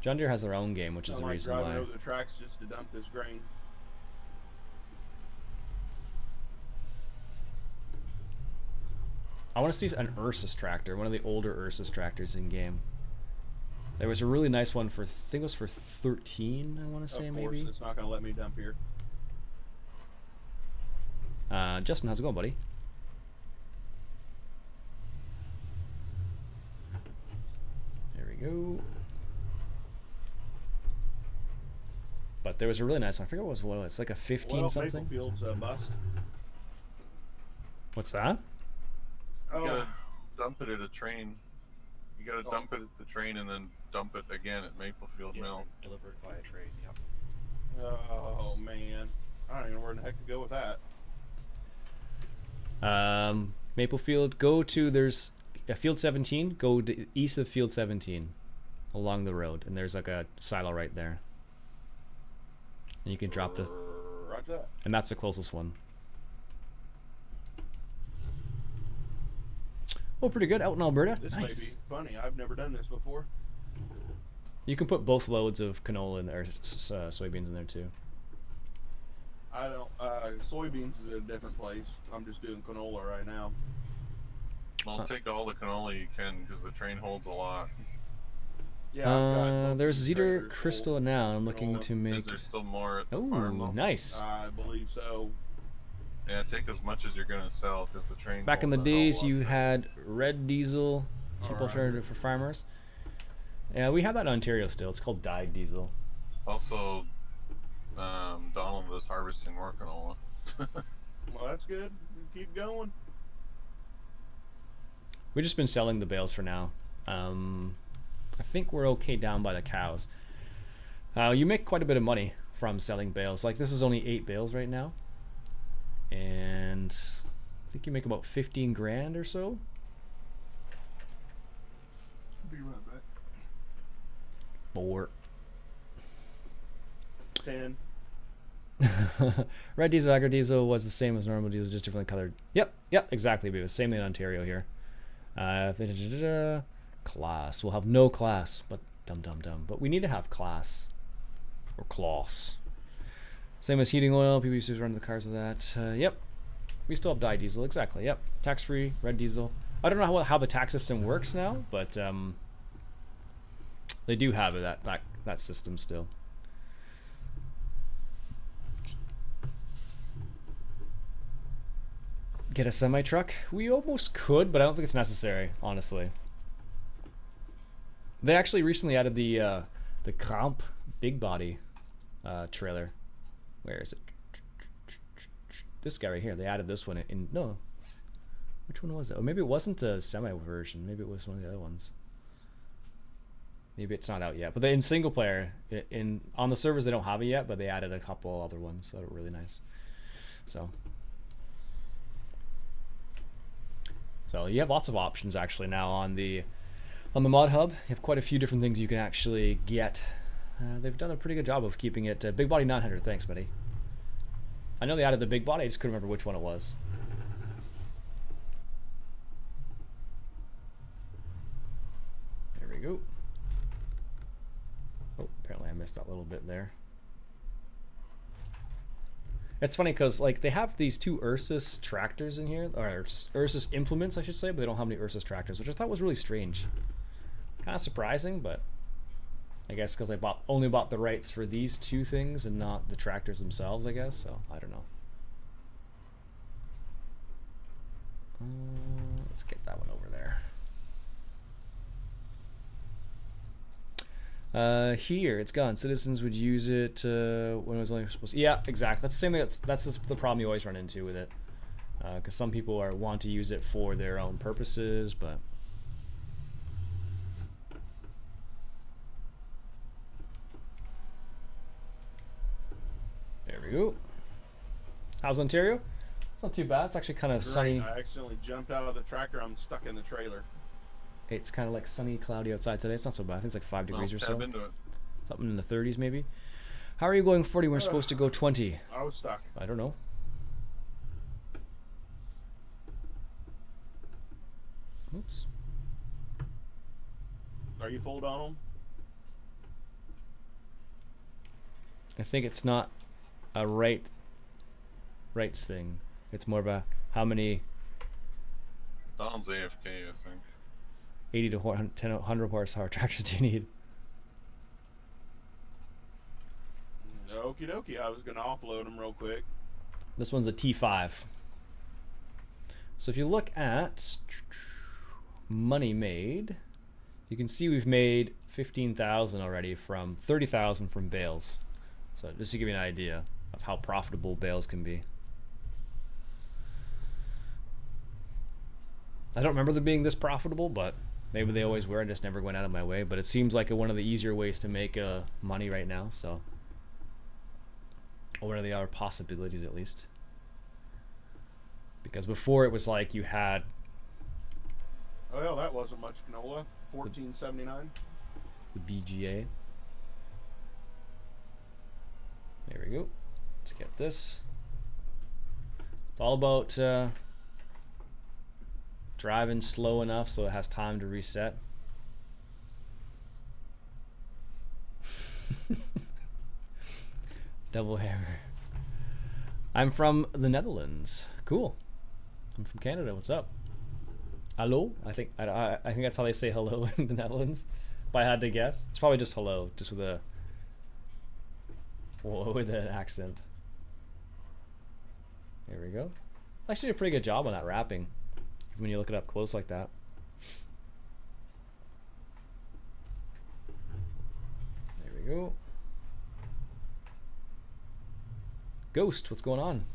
John Deere has their own game, which is the reason driving why. over the tracks just to dump this grain. I want to see an Ursus tractor, one of the older Ursus tractors in game. There was a really nice one for, I think it was for 13, I want to say, Of course, maybe. it's not going to let me dump here. Justin, how's it going, buddy? There we go. But there was a really nice one. I forget what it was. It's like a 15 Well, something. Maplefields bust. What's that? You Oh, gotta dump it at a train. You gotta dump it at the train and then dump it again at Maplefield Mill. Delivered by a train, yep. oh man. I don't even know where the heck to go with that. Maplefield, go to, there's a field 17, go to east of field 17 along the road, and there's like a silo right there. And you can drop the, Roger that. and that's the closest one. Oh, pretty good, out in Alberta. This Nice. may be funny. I've never done this before. You can put both loads of canola in there, or soybeans in there too. I don't. Soybeans is at a different place. I'm just doing canola right now. Well, take all the canola you can because the train holds a lot. Yeah. I've got both There's these Zeter trailers Crystal full. now. I'm looking canola. to make. Is there still more at the Oh, farm though? nice. I believe so. Yeah, take as much as you're gonna sell because the train. Back in the holds a hell of a days, lot. you had red diesel, cheap Alright. alternative for farmers. Yeah, we have that in Ontario still. It's called dyed diesel. Also, Donald was harvesting more canola. Well, that's good. Keep going. We've just been selling the bales for now. I think we're okay down by the cows. You make quite a bit of money from selling bales. Like, this is only 8 bales right now. And I think you make about 15 grand or so. Be right back. Or 10. Red diesel, agri diesel was the same as normal diesel, just differently colored. Yep, exactly. But it was same in Ontario here. Class. We'll have no class, but dumb. But we need to have class or class. Same as heating oil. People used to run the cars with that. Yep. We still have dye diesel. Exactly. Yep. Tax-free red diesel. I don't know how the tax system works now, but they do have that system still. Get a semi-truck? We almost could, but I don't think it's necessary, honestly. They actually recently added the Kramp big body trailer. Where is it? This guy right here. They added this one in no. Which one was it? Or maybe it wasn't a semi version. Maybe it was one of the other ones. Maybe it's not out yet. But in single player, on the servers they don't have it yet, but they added a couple other ones, so they're really nice. So you have lots of options actually now on the mod hub. You have quite a few different things you can actually get. They've done a pretty good job of keeping it big body 900. Thanks, buddy. I know they added the big body. I just couldn't remember which one it was. There we go. Oh, apparently I missed that little bit there. It's funny because like they have these two Ursus tractors in here, or just Ursus implements, I should say, but they don't have any Ursus tractors, which I thought was really strange. Kind of surprising, but I guess because I only bought the rights for these two things and not the tractors themselves, I guess. So I don't know. Let's get that one over there. Here it's gone. Citizens would use it when it was only supposed to. Yeah, exactly. That's the same thing. That's the problem you always run into with it, because some people want to use it for their own purposes, but. There we go. How's Ontario? It's not too bad. It's actually kind of sunny. I accidentally jumped out of the tractor. I'm stuck in the trailer. It's kind of like sunny, cloudy outside today. It's not so bad. I think it's like 5 degrees or so. Something in the 30s maybe. How are you going 40 when we're supposed to go 20? I was stuck. I don't know. Oops. Are you full, Donald? I think it's not a rights thing. It's more about how many Don's AFK, I think. 80 to 100 horsepower tractors do you need? Okie dokie. I was going to offload them real quick. This one's a T5. So if you look at money made, you can see we've made 15,000 already from 30,000 from bales. So just to give you an idea of how profitable bales can be. I don't remember them being this profitable, but maybe they always were. I just never went out of my way. But it seems like one of the easier ways to make money right now. So, or one of the other possibilities at least. Because before it was like you had. Well, that wasn't much canola. $14.79. The BGA. There we go. Let's get this. It's all about driving slow enough so it has time to reset. Double hammer. I'm from the Netherlands. Cool. I'm from Canada. What's up? Hello? I think that's how they say hello in the Netherlands. If I had to guess, it's probably just hello, just with an accent. There we go. Actually did a pretty good job on that wrapping when you look it up close like that. There we go. Ghost, what's going on?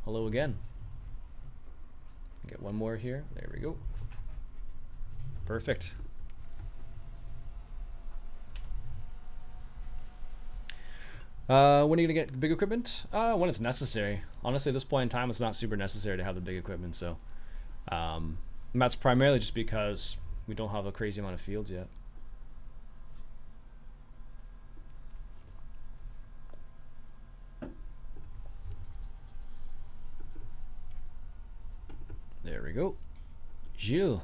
Hello again. Get one more here. There we go. Perfect. When are you gonna get big equipment? When it's necessary. Honestly, at this point in time, it's not super necessary to have the big equipment. So, and that's primarily just because we don't have a crazy amount of fields yet. we go. Gilles.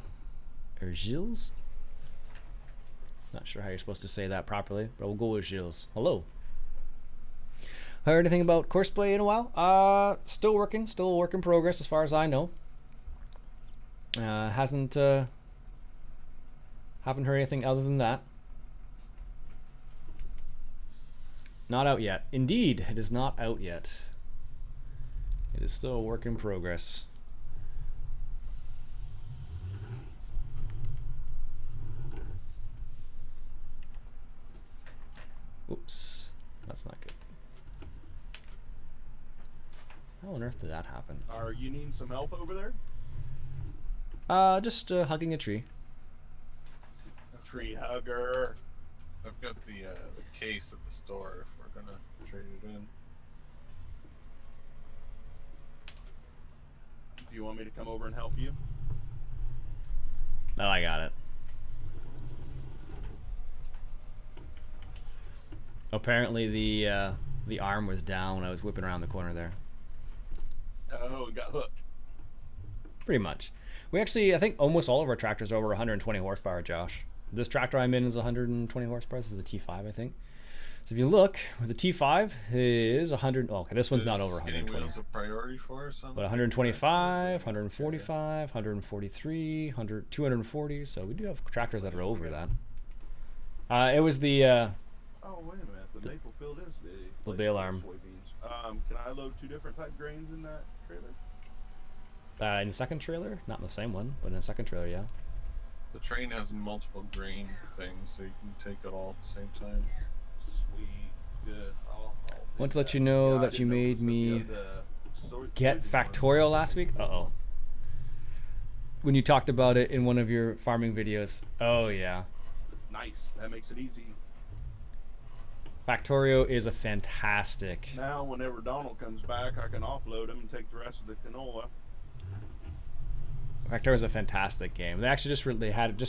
Or Gilles? Not sure how you're supposed to say that properly, but we'll go with Gilles. Hello. Heard anything about Courseplay in a while? Still working, still a work in progress as far as I know. Haven't heard anything other than that. Not out yet. Indeed, it is not out yet. It is still a work in progress. Oops, that's not good. How on earth did that happen? Are you needing some help over there? Just hugging a tree. A tree hugger. I've got the case at the store if we're gonna trade it in. Do you want me to come over and help you? No, I got it. Apparently the arm was down when I was whipping around the corner there. Oh, it got hooked. Pretty much. We actually, I think almost all of our tractors are over 120 horsepower, Josh. This tractor I'm in is 120 horsepower. This is a T5, I think. So if you look, the T5 is 100. Oh, okay, this one's not over 120. Wheels a priority for us? But 125, 145, 143, 100, 240. So we do have tractors that are over that. It was the Oh, wait a minute. The maple field is the bale arm. Soybeans. Can I load 2 different type grains in that trailer? In the second trailer, not in the same one, but in the second trailer, yeah. The train has multiple grain things, so you can take it all at the same time. Sweet. Good. I'll Want to let you know that you made me get Factorial last week. Uh-oh. When you talked about it in one of your farming videos. Oh, yeah. Nice. That makes it easy. Factorio is a fantastic. Now, whenever Donald comes back, I can offload him and take the rest of the canola. Factorio is a fantastic game. They actually just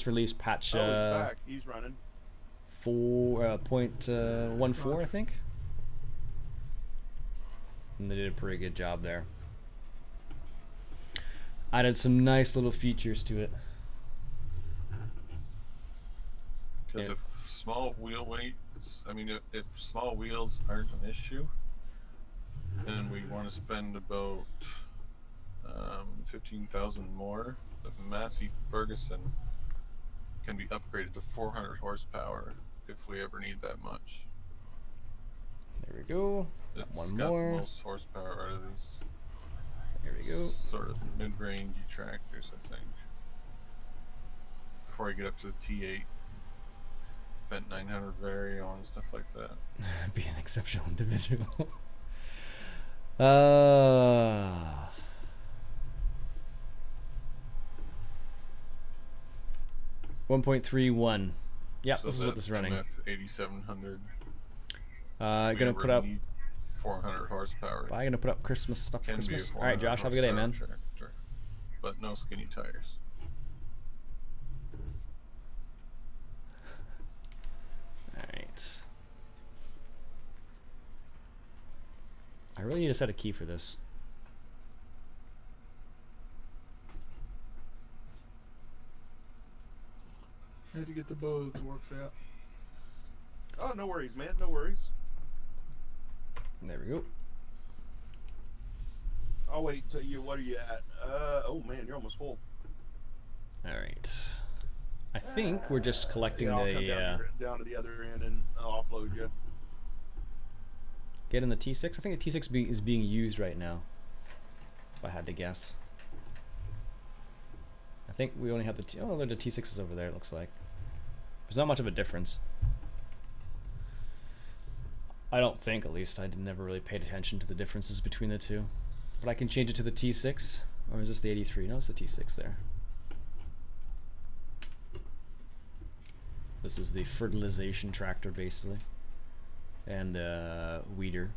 released patch Oh, he's back. He's running. 4.14, I think. And they did a pretty good job there. Added some nice little features to it. Because if small wheel weight, I mean, if small wheels aren't an issue, and we want to spend about 15,000 more, the Massey Ferguson can be upgraded to 400 horsepower if we ever need that much. There we go. It's One got more. the most horsepower out of these There we go. sort of mid-range tractors, I think. Before you get up to the T8, Vent 900 Varion and stuff like that. Be an exceptional individual. 1.31. Yeah, So this is what this is running. MF 8700. Gonna put up. 400 horsepower. I'm gonna put up Christmas stuff. Can be a Christmas. All right, 400 Josh. Have a good day, man. horsepower tractor, but no skinny tires. All right. I really need to set a key for this. Had to get the bugs worked out. Oh, no worries, man. No worries. There we go. I'll wait until you. What are you at? Oh man, you're almost full. All right. I think we're just collecting Yeah, I'll the. come down to the other end and I'll offload you. Get in the T6. I think the T6 is being used right now. If I had to guess. I think we only have the oh, the T6s over there. It looks like there's not much of a difference. I don't think, at least. I never really paid attention to the differences between the two. But I can change it to the T6, or is this the 83? No, it's the T6 there. This is the fertilization tractor, basically, and the weeder.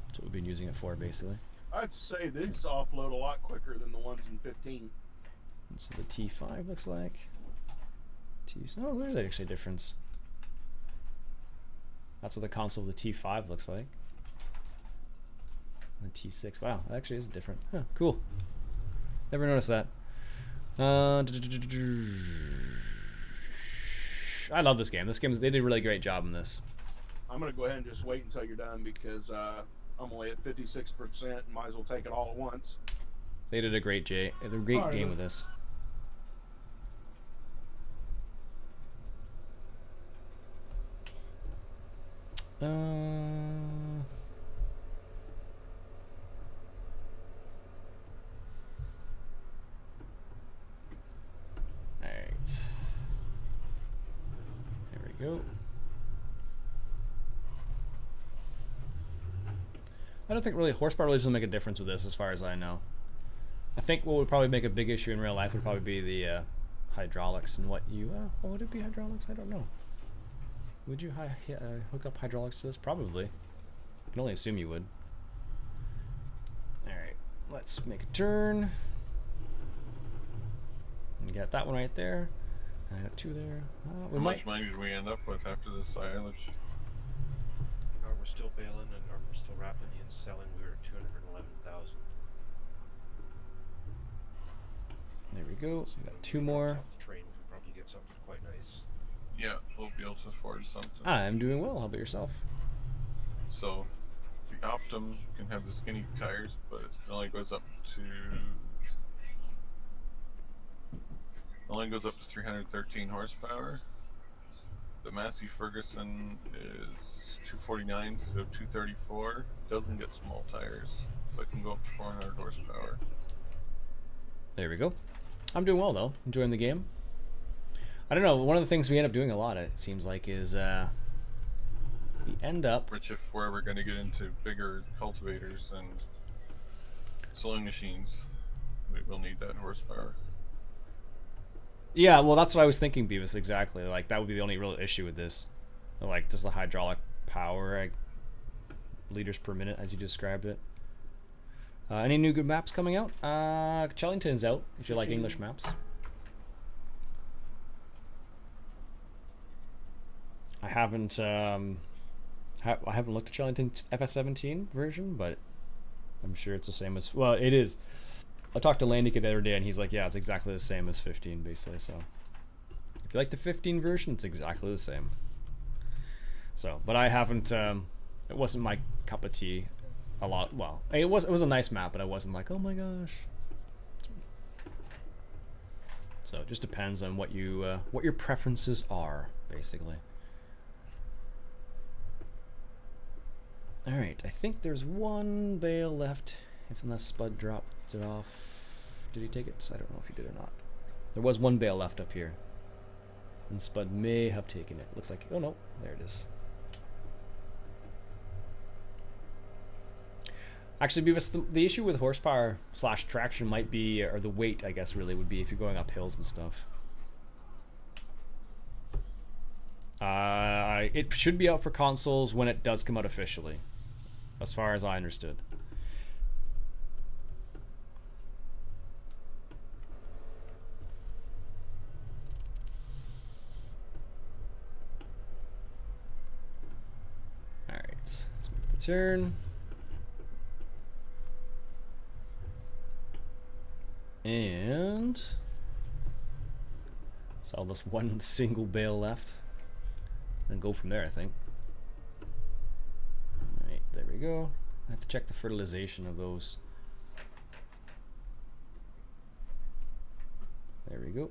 That's what we've been using it for, basically. I'd say these offload a lot quicker than the ones in 15. So the T5 looks like. Oh, there's actually a difference. That's what the console of the T5 looks like. The T6. Wow, that actually is different. Huh, cool. Never noticed that. I love this game. They did a really great job in this. I'm gonna go ahead and just wait until you're done because I'm only at 56%. Might as well take it all at once. They did a great game with this. Alright. There we go. I don't think really horsepower really doesn't make a difference with this as far as I know. I think what would probably make a big issue in real life would probably be the hydraulics and what you... would it be hydraulics? I don't know. Would you hook up hydraulics to this? Probably. I can only assume you would. Alright, let's make a turn. And get that one right there. I got two there. How much money did we end up with after this silage? We're still baling and we're still wrapping and selling. We were at 211,000. There we go. So We got two more. Off the train, we can probably get something quite nice. Yeah, we'll be able to afford something. I'm doing well. How about yourself? So, the Optum can have the skinny tires, but it only goes up to 313 horsepower. The Massey Ferguson is 249, so 234. Doesn't get small tires, but can go up to 400 horsepower. There we go. I'm doing well though. Enjoying the game. I don't know. One of the things we end up doing a lot, it seems like, is we end up. Which, if we're ever going to get into bigger cultivators and sowing machines, we will need that horsepower. Yeah, well, that's what I was thinking, Beavis. Exactly. Like that would be the only real issue with this. Like just the hydraulic power, liters per minute, as you described it. Any new good maps coming out? Chellington's out. If you like English maps. I haven't I haven't looked at Chellington's FS17 version, but I'm sure it's the same as... Well, it is. I talked to Landy the other day, and he's like, yeah, it's exactly the same as 15, basically. So if you like the 15 version, it's exactly the same. So, but I haven't... it wasn't my cup of tea a lot. Well, it was a nice map, but I wasn't like, oh my gosh. So it just depends on what your preferences are, basically. Alright, I think there's one bale left, unless Spud dropped it off. Did he take it? I don't know if he did or not. There was one bale left up here. And Spud may have taken it. Looks like... Oh no, there it is. Actually, Beavis, the issue with horsepower / traction might be, or the weight, I guess, really would be if you're going up hills and stuff. It should be out for consoles when it does come out officially, as far as I understood. Alright, let's make the turn. And sell this one single bale left. And go from there, I think. Alright, there we go. I have to check the fertilization of those. There we go.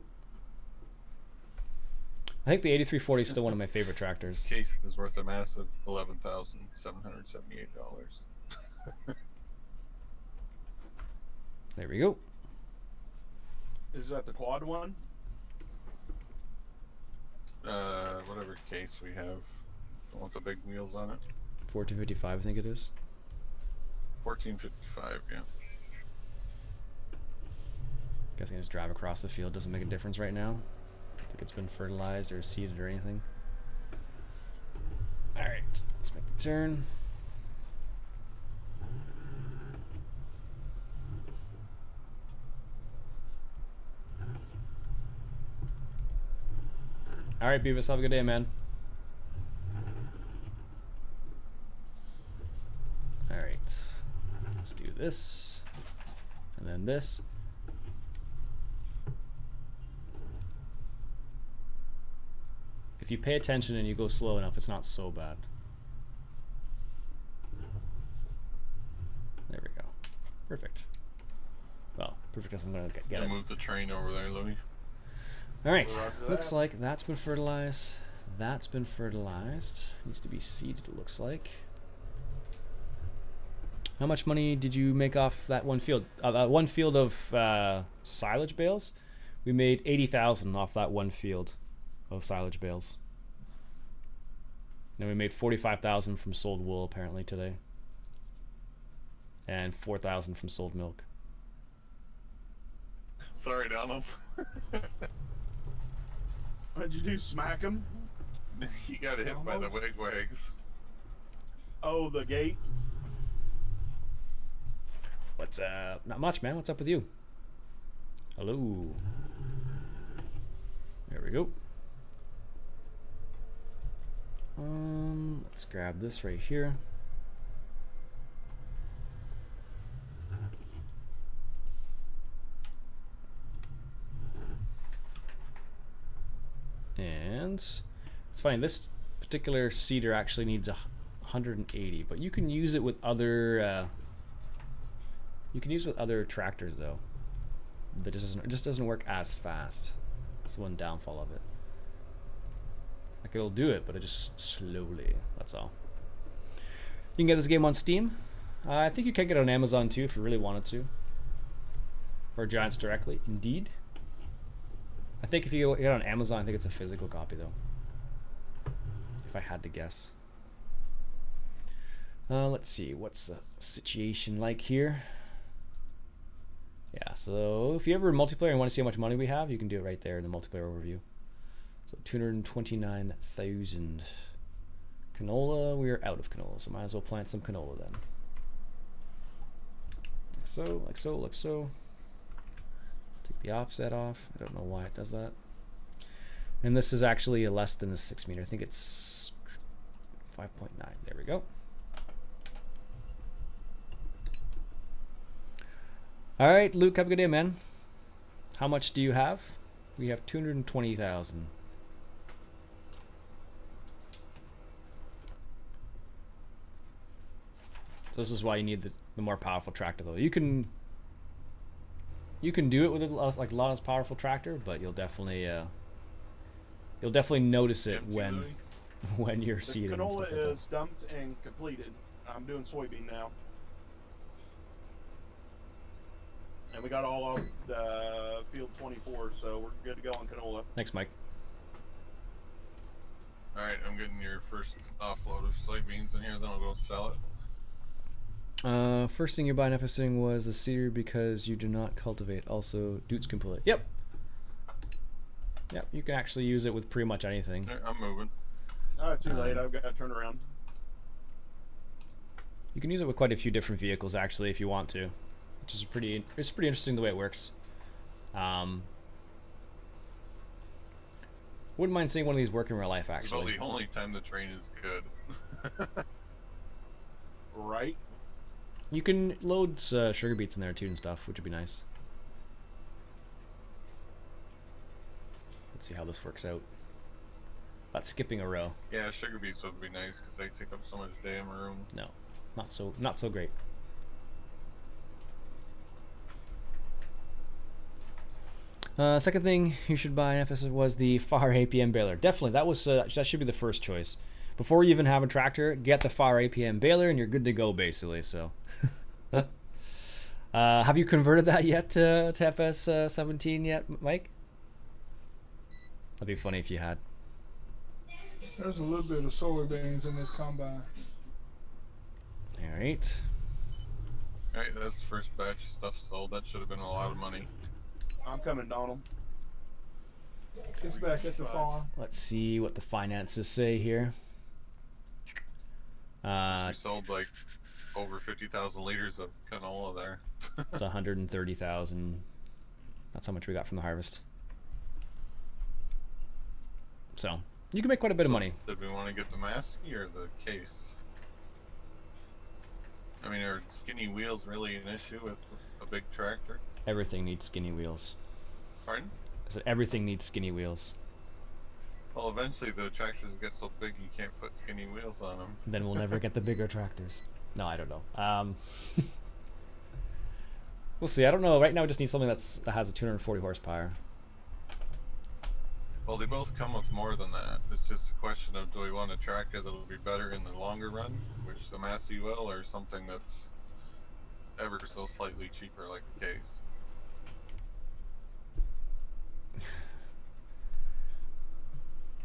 I think the 8340 is still one of my favorite tractors. This case is worth a massive $11,778. There we go. Is that the quad one? Whatever case we have. Don't want the big wheels on it. 1455, I think it is. 1455, yeah. Guessing I just drive across the field doesn't make a difference right now. I don't think it's been fertilized or seeded or anything. Alright, let's make the turn. Alright, Beavis, have a good day, man. Alright. Let's do this. And then this. If you pay attention and you go slow enough, it's not so bad. There we go. Perfect. Well, perfect as I'm going to get it. Move the train over there, Louis. All right. Looks like that's been fertilized. That's been fertilized. Needs to be seeded, it looks like. How much money did you make off that one field? One field of silage bales? We made 80,000 off that one field of silage bales. And we made 45,000 from sold wool apparently today. And 4,000 from sold milk. Sorry, Donald. What'd you do? Smack him? He got hit by the wigwags. Oh, the gate. What's not much, man. What's up with you? Hello. There we go. Let's grab this right here. And it's funny, this particular seeder actually needs 180, but you can use it with other tractors though. That just doesn't work as fast. That's the one downfall of it. Like it'll do it, but it just slowly. That's all. You can get this game on Steam. I think you can get it on Amazon too if you really wanted to, or Giants directly. Indeed. I think if you get it on Amazon, I think it's a physical copy though. If I had to guess. Let's see, what's the situation like here? Yeah, so if you ever multiplayer and want to see how much money we have, you can do it right there in the multiplayer overview. So 229,000. Canola, we are out of canola, so might as well plant some canola then. Like so, like so, like so. Take the offset off. I don't know why it does that. And this is actually less than a 6 meter. I think it's 5.9. There we go. All right, Luke, have a good day, man. How much do you have? We have 220,000. So this is why you need the more powerful tractor, though. You can do it with a lot less powerful tractor, but you'll definitely notice it when you're seeding. The canola and stuff like is dumped and completed. I'm doing soybean now. And we got all of the field 24, so we're good to go on canola. Thanks, Mike. Alright, I'm getting your first offload of soybeans in here, then I'll go sell it. First thing you're buying FSing was the seeder because you do not cultivate. Also, Dutes can pull it. Yep. Yep, you can actually use it with pretty much anything. I'm moving. Oh, too late. I've got to turn around. You can use it with quite a few different vehicles actually if you want to, which is pretty interesting the way it works. Wouldn't mind seeing one of these work in real life actually. It's about the only time the train is good. Right? You can load sugar beets in there too and stuff, which would be nice. Let's see how this works out. That's skipping a row. Yeah, sugar beets would be nice because they take up so much damn room. No, not so great. Second thing you should buy in FS was the FAR APM baler. Definitely, that should be the first choice. Before you even have a tractor, get the FAR APM baler and you're good to go basically. So, have you converted that yet to FS 17 yet, Mike? That'd be funny if you had. There's a little bit of soybeans in this combine. All right. Alright, that's the first batch of stuff sold. That should have been a lot of money. I'm coming, Donald. It's back at the farm. Let's see what the finances say here. We sold like over 50,000 liters of canola there. It's 130,000. That's how much we got from the harvest. So you can make quite a bit of money. Did we want to get the massey or the case? I mean, are skinny wheels really an issue with a big tractor? Everything needs skinny wheels. Pardon? I said everything needs skinny wheels. Well, eventually the tractors get so big you can't put skinny wheels on them. Then we'll never get the bigger tractors. No, I don't know. We'll see. I don't know. Right now, we just need something that has a 240 horsepower. Well, they both come with more than that. It's just a question of, do we want a tractor that'll be better in the longer run, which the Massey will, or something that's ever so slightly cheaper, like the case.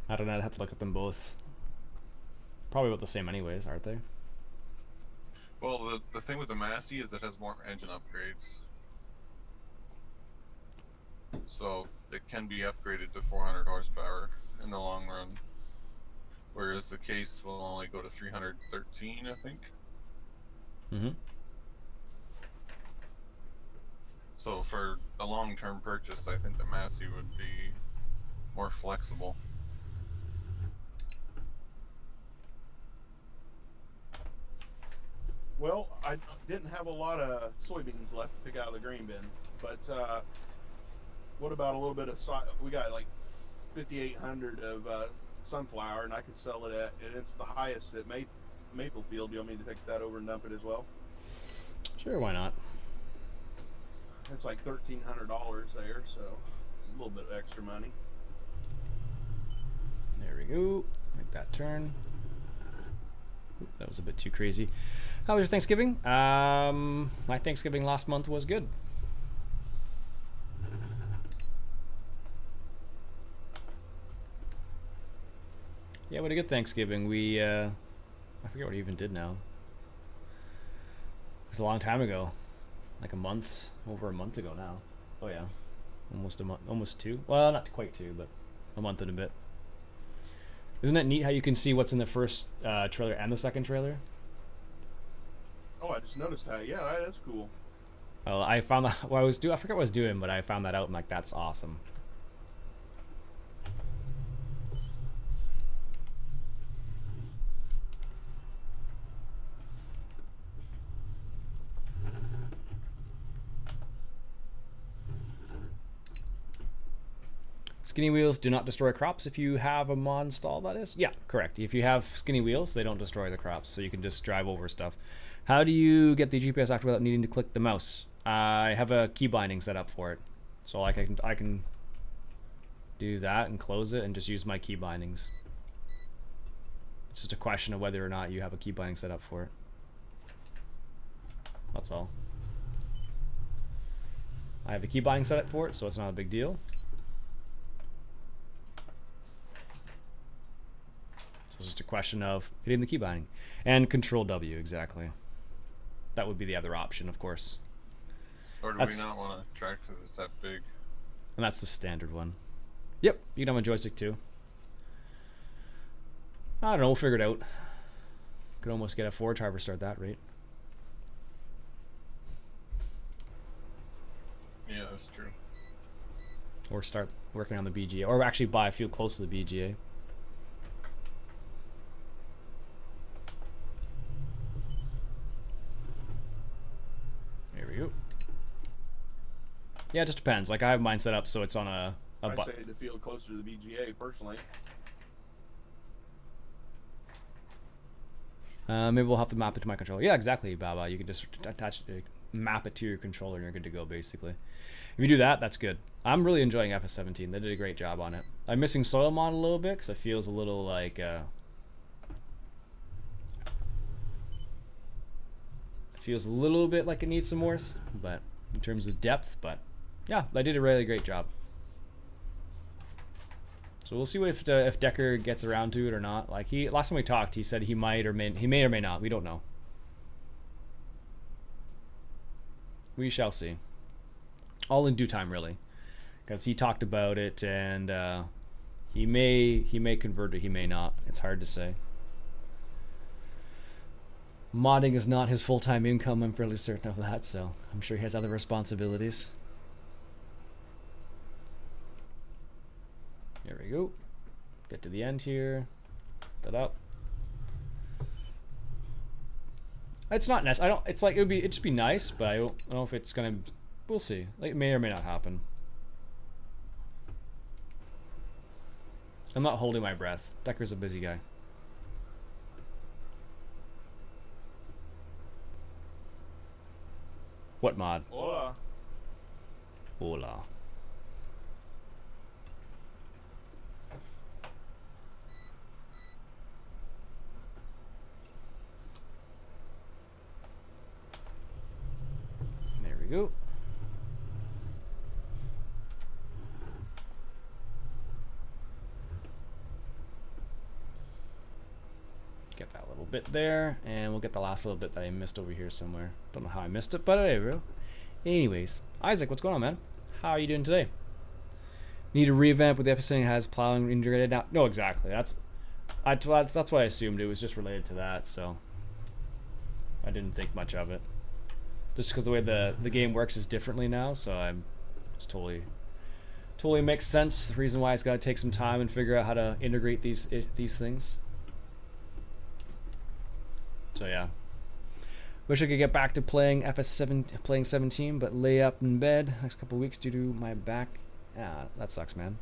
I don't know. I'd have to look at them both. Probably about the same anyways, aren't they? Well, the thing with the Massey is it has more engine upgrades. So it can be upgraded to 400 horsepower in the long run. Whereas the case will only go to 313, I think. Mm-hmm. So for a long-term purchase, I think the Massey would be more flexible. Well, I didn't have a lot of soybeans left to pick out of the grain bin, but what about a little bit of we got like 5,800 of sunflower, and I could sell it at, and it's the highest at Maplefield. Do you want me to take that over and dump it as well? Sure, why not? It's like $1,300 there, so a little bit of extra money. There we go. Make that turn. Oop, that was a bit too crazy. How was your Thanksgiving? My Thanksgiving last month was good. Yeah, we had a good Thanksgiving. We, I forget what we even did now. It was a long time ago. Like a month, over a month ago now. Oh yeah. Almost a month, almost two. Well, not quite two, but a month and a bit. Isn't it neat how you can see what's in the first trailer and the second trailer? Oh, I just noticed that. Yeah, that's cool. Well, I found that. Well, I forget what I was doing, but I found that out. And like, that's awesome. Skinny wheels do not destroy crops if you have a mod installed, that is? Yeah, correct. If you have skinny wheels, they don't destroy the crops, so you can just drive over stuff. How do you get the GPS active without needing to click the mouse? I have a key binding set up for it. So like I can do that and close it and just use my key bindings. It's just a question of whether or not you have a key binding set up for it. That's all. I have a key binding set up for it, so it's not a big deal. So it's just a question of hitting the key binding. And Control W, exactly. That would be the other option, of course. Or do we not want a tractor that's that big? And that's the standard one. Yep, you can have a joystick too. I don't know, we'll figure it out. Could almost get a Ford Harbor start that rate. Yeah, that's true. Or start working on the BGA. Or actually buy a field close to the BGA. There we go. Yeah, it just depends. Like I have mine set up so it's on a I say the field closer to the BGA personally. Maybe we'll have to map it to my controller. Yeah, exactly, Baba. You can just map it to your controller and you're good to go, basically. If you do that, that's good. I'm really enjoying FS17. They did a great job on it. I'm missing Soil Mod a little bit because it feels a little like... it feels a little bit like it needs some more, but in terms of depth, but yeah, they did a really great job. So we'll see if Decker gets around to it or not. Like last time we talked, he said he may or may not. We don't know. We shall see. All in due time, really, because he talked about it, and he may convert it, he may not. It's hard to say. Modding is not his full-time income. I'm fairly certain of that, so I'm sure he has other responsibilities. There we go. Get to the end here. That up. It's not nice. I don't. It's like it'd just be nice, but I don't know if it's gonna. We'll see. Like it may or may not happen. I'm not holding my breath. Decker's a busy guy. What mod? Hola. Hola. There we go. Get that little bit there, and we'll get the last little bit that I missed over here somewhere. Don't know how I missed it, but there we go. Anyways, Isaac, what's going on, man? How are you doing today? Need a revamp with the episode has plowing integrated now? No, exactly. That's what I assumed. It was just related to that, so I didn't think much of it. Just because the way the game works is differently now, so it's totally makes sense. The reason why it's got to take some time and figure out how to integrate these things. So yeah. Wish I could get back to playing playing 17, but lay up in bed next couple weeks due to my back. Ah, that sucks, man.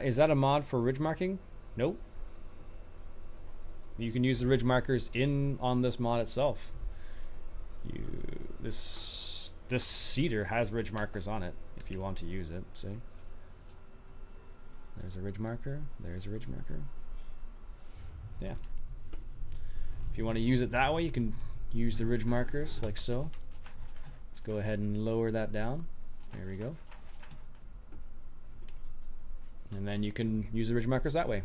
Is that a mod for ridge marking? Nope. You can use the ridge markers on this mod itself. This cedar has ridge markers on it if you want to use it. See? There's a ridge marker. There's a ridge marker. Yeah. If you want to use it that way, you can use the ridge markers like so. Let's go ahead and lower that down. There we go. And then you can use the ridge markers that way.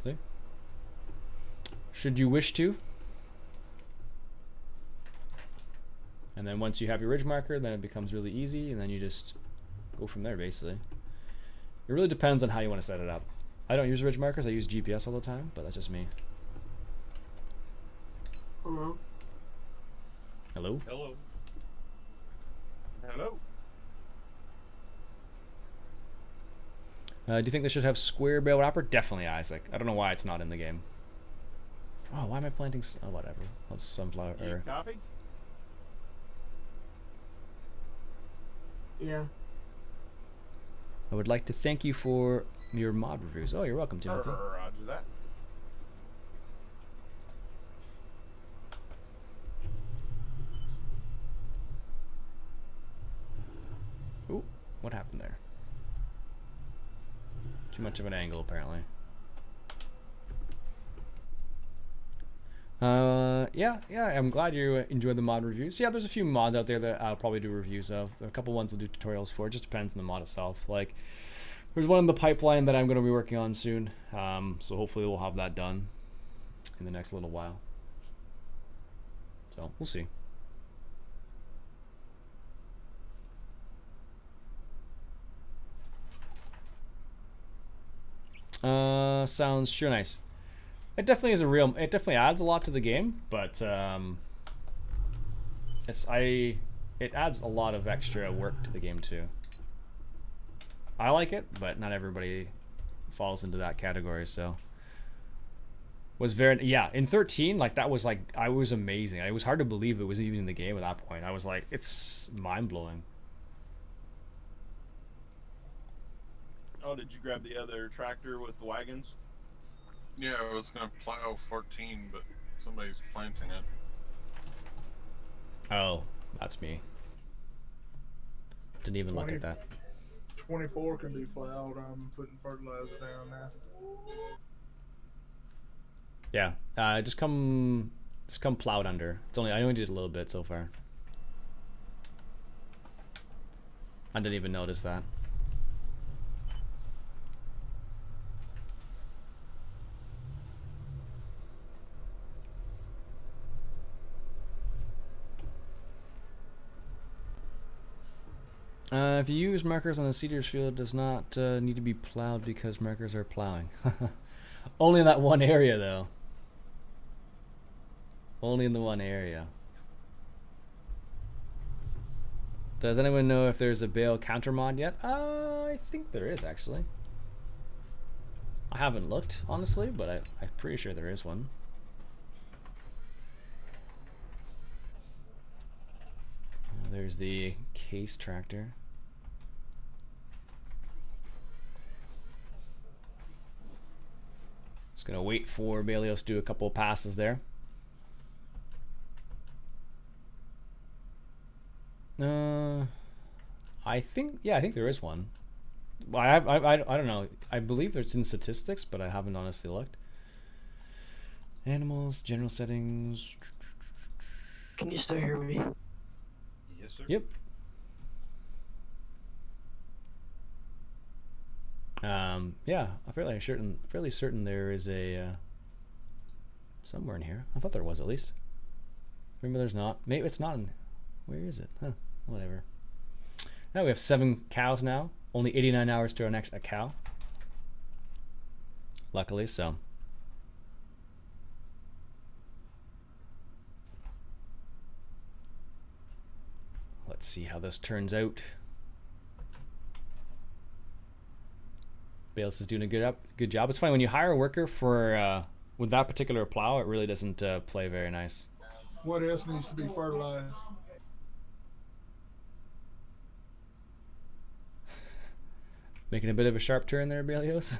See? Should you wish to. And then once you have your ridge marker, then it becomes really easy, and then you just go from there, basically. It really depends on how you want to set it up. I don't use ridge markers, I use GPS all the time, but that's just me. Hello. Hello? Hello. Hello. Do you think they should have square bale wrapper? Definitely, Isaac. I don't know why it's not in the game. Oh, why am I planting? Oh, whatever. That's sunflower. You copy? Yeah. I would like to thank you for your mod reviews. Oh, you're welcome, Timothy. Roger that. Ooh, what happened there? Too much of an angle, apparently. Yeah, I'm glad you enjoyed the mod reviews. Yeah, there's a few mods out there that I'll probably do reviews of. There are a couple ones I'll do tutorials for. It just depends on the mod itself. Like, there's one in the pipeline that I'm going to be working on soon. So hopefully we'll have that done in the next little while. So, we'll see. Sounds sure nice. It definitely is it definitely adds a lot to the game, but it adds a lot of extra work to the game too. I like it, but not everybody falls into that category, so was very in 13, like that was like I was amazing. It was hard to believe it was even in the game at that point. I was like, it's mind-blowing. Oh, did you grab the other tractor with the wagons? Yeah, I was gonna plow 14, but somebody's planting it. Oh, that's me. Didn't even look at that. 24 can be plowed. I'm putting fertilizer down now. Yeah, just come plowed under. I only did a little bit so far. I didn't even notice that. If you use markers on the cedars field, it does not need to be plowed because markers are plowing. Only in that one area, though. Only in the one area. Does anyone know if there's a bale counter mod yet? I think there is, actually. I haven't looked, honestly, but I'm pretty sure there is one. There's the case tractor. Gonna wait for Balios to do a couple of passes there. I think there is one. Well, I don't know. I believe it's in statistics, but I haven't honestly looked. Animals, general settings. Can you still hear me? Yes, sir. Yep. Yeah, I'm fairly certain there is a somewhere in here. I thought there was at least. Maybe there's not. Maybe it's not in. Where is it? Huh? Whatever. Now we have 7 cows now. Only 89 hours to our next cow. Luckily, so. Let's see how this turns out. Bales is doing a good job. It's funny when you hire a worker for with that particular plow, it really doesn't play very nice. What else needs to be fertilized? Making a bit of a sharp turn there, Balios. A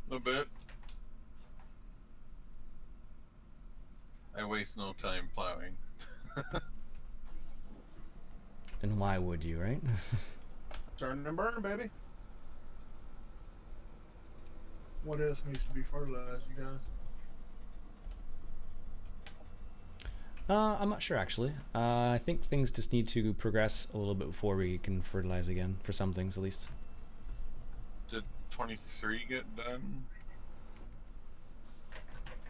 little bit. I waste no time plowing. And why would you, right? Turn and burn, baby. What else needs to be fertilized, you guys? I'm not sure actually. I think things just need to progress a little bit before we can fertilize again, for some things at least. Did 23 get done?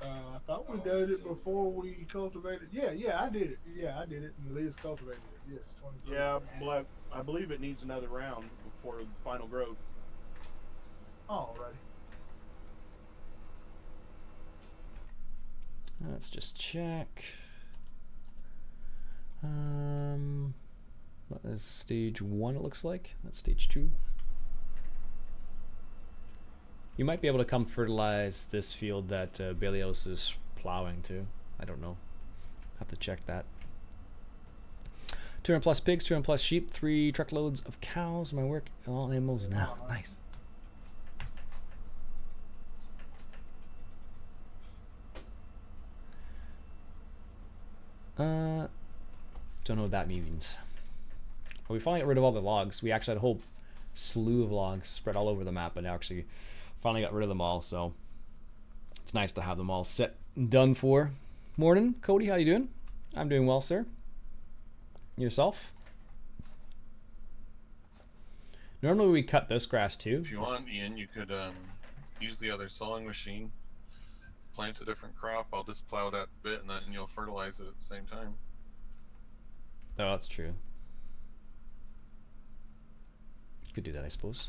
I thought we did it before we cultivated. Yeah, I did it. Yeah, I did it, and Liz cultivated it. Yes, 23. Yeah, well, I believe it needs another round before the final growth. Alrighty. Let's just check. That is stage 1, it looks like. That's stage 2. You might be able to come fertilize this field that Balios is plowing to. I don't know. Have to check that. 200 plus pigs, 200 plus sheep, 3 truckloads of cows. My work, all animals now. Nice. Don't know what that means. Well, we finally got rid of all the logs. We actually had a whole slew of logs spread all over the map, but now actually finally got rid of them all, so it's nice to have them all set and done for. Morning, Cody, how you doing? I'm doing well, sir. Yourself? Normally we cut this grass too. If you want, Ian, you could use the other sowing machine, plant a different crop. I'll just plow that bit and then you'll fertilize it at the same time. Oh, that's true. Could do that, I suppose.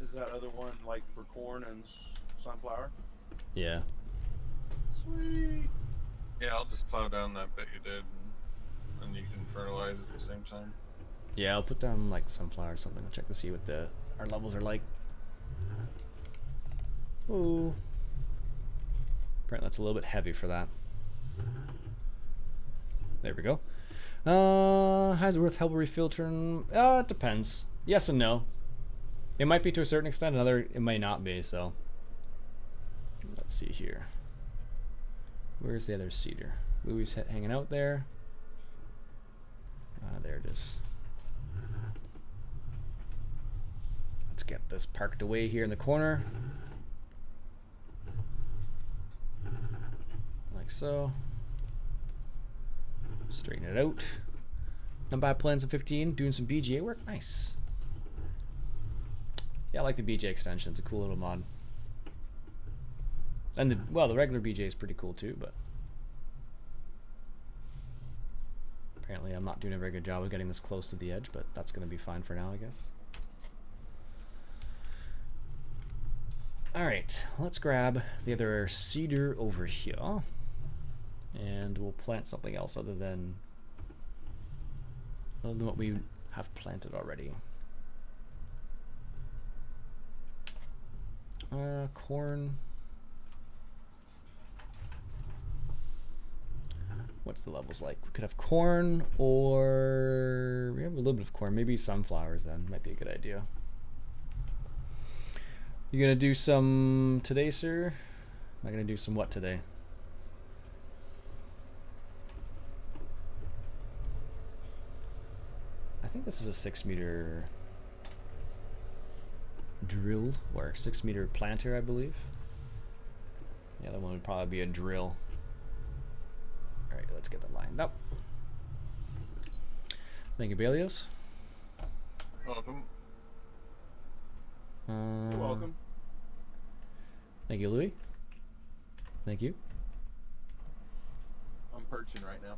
Is that other one like for corn and sunflower? Yeah. Sweet. Yeah, I'll just plow down that bit you did, and you can fertilize at the same time. Yeah, I'll put down like sunflower or something. I'll check to see what our levels are like. Ooh. Apparently that's a little bit heavy for that. There we go. Has it worth help refiltering? It depends. Yes and no. It might be to a certain extent, another it might not be, so. Let's see here. Where's the other cedar? Louis hanging out there. There it is. Let's get this parked away here in the corner. Like so. Straighten it out. Not bad plans in 15. Doing some BGA work. Nice. Yeah, I like the BJ extension. It's a cool little mod. And the regular BJ is pretty cool too, but apparently I'm not doing a very good job of getting this close to the edge, but that's going to be fine for now, I guess. Alright, let's grab the other cedar over here. And we'll plant something else other than what we have planted already. Corn. What's the levels like? We could have corn, or we have a little bit of corn. Maybe sunflowers then might be a good idea. You gonna do some today, sir? Am I gonna do some what today? I think this is a 6-meter drill or 6-meter planter, I believe. The other one would probably be a drill. All right, let's get that lined up. Thank you, Balios. Welcome. You're welcome. Thank you, Louis. Thank you. I'm perching right now.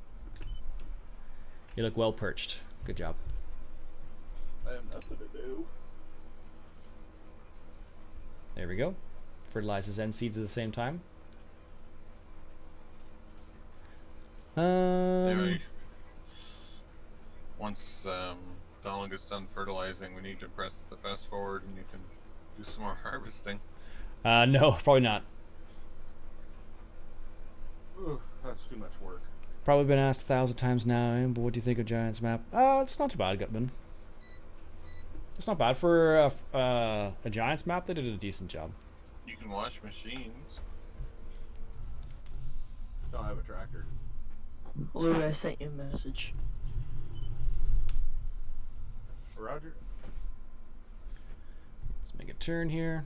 You look well perched. Good job. I have nothing to do. There we go. Fertilizes and seeds at the same time. Anyway, once Donald gets done fertilizing, we need to press the fast forward and you can do some more harvesting. No, probably not. Ugh, that's too much work. Probably been asked 1,000 times now, but what do you think of Giants map? It's not too bad, Gutman. It's not bad for a Giants map. They did a decent job. You can wash machines. Don't have a tractor. Louis, I sent you a message. Roger. Let's make a turn here.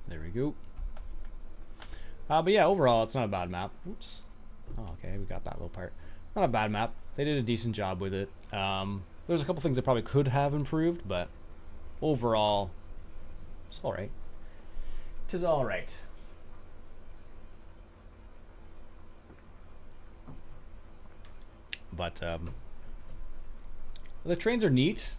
There we go. But yeah, overall, it's not a bad map. Oops. Oh, okay, we got that little part. Not a bad map. They did a decent job with it. There's a couple things that probably could have improved, but overall, it's all right. Tis all right. But the trains are neat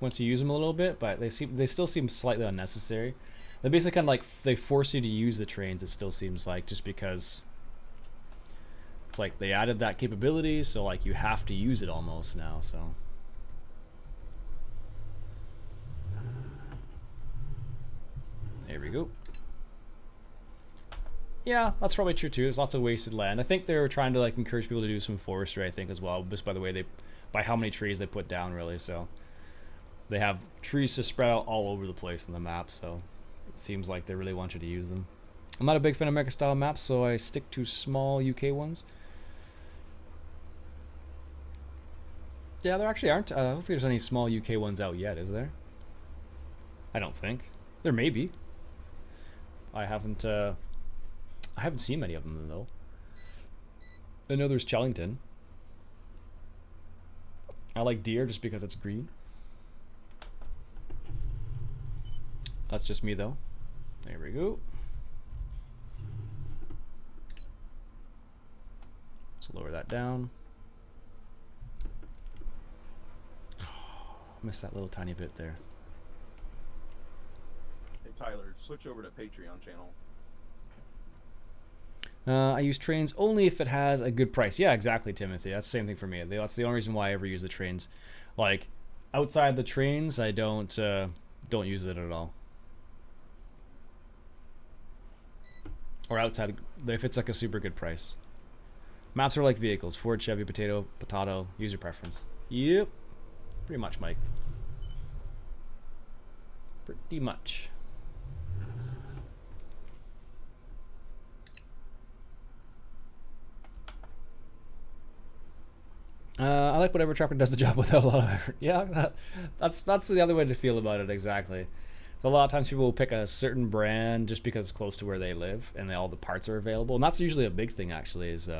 once you use them a little bit, but they still seem slightly unnecessary. They basically kind of like they force you to use the trains. It still seems like just because it's like they added that capability, so like you have to use it almost now. So there we go. Yeah, that's probably true too. There's lots of wasted land. I think they were trying to like encourage people to do some forestry, I think, as well, just by the way by how many trees they put down, really. So they have trees to spread out all over the place on the map, so it seems like they really want you to use them. I'm not a big fan of American style maps, so I stick to small UK ones. Yeah, there actually aren't. I don't think there's any small UK ones out yet, is there? I don't think. There may be. I haven't seen many of them though. I know there's Chellington. I like deer just because it's green. That's just me though. There we go. Let's lower that down. Missed that little tiny bit there. Hey Tyler, switch over to Patreon channel. I use trains only if it has a good price. Yeah, exactly, Timothy. That's the same thing for me. That's the only reason why I ever use the trains. Like, outside the trains, I don't use it at all. Or outside, if it's like a super good price. Maps are like vehicles. Ford, Chevy, potato, user preference. Yep. Pretty much, Mike. Pretty much. I like whatever trapper does the job without a lot of effort. Yeah, that's the other way to feel about it, exactly. So a lot of times people will pick a certain brand just because it's close to where they live and all the parts are available. And that's usually a big thing, actually, is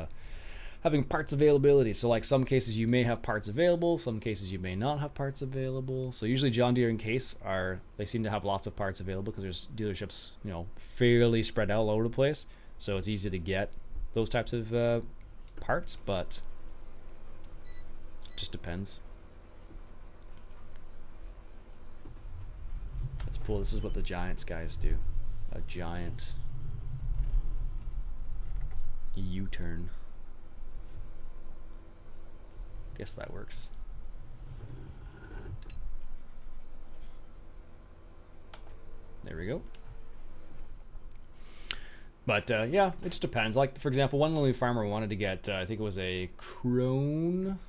having parts availability. So like some cases you may have parts available, some cases you may not have parts available. So usually John Deere and Case they seem to have lots of parts available because there's dealerships, fairly spread out all over the place. So it's easy to get those types of parts, but just depends. Let's pull. This is what the Giants guys do. A giant U-turn. Guess that works. There we go. But yeah, it just depends. Like for example, one little farmer wanted to get, I think it was a Krone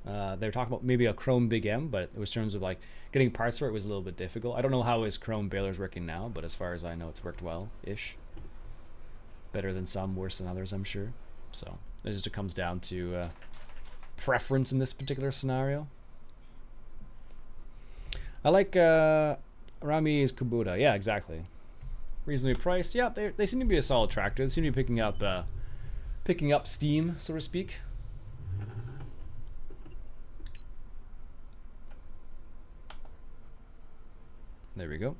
They were talking about maybe a chrome big M, but it was in terms of like getting parts for it was a little bit difficult. I don't know how his chrome baler's working now, but as far as I know, it's worked well-ish. Better than some, worse than others, I'm sure. So it just comes down to preference in this particular scenario. I like Rami's Kubota. Yeah, exactly. Reasonably priced. Yeah, they seem to be a solid tractor. They seem to be picking up steam, so to speak. There we go.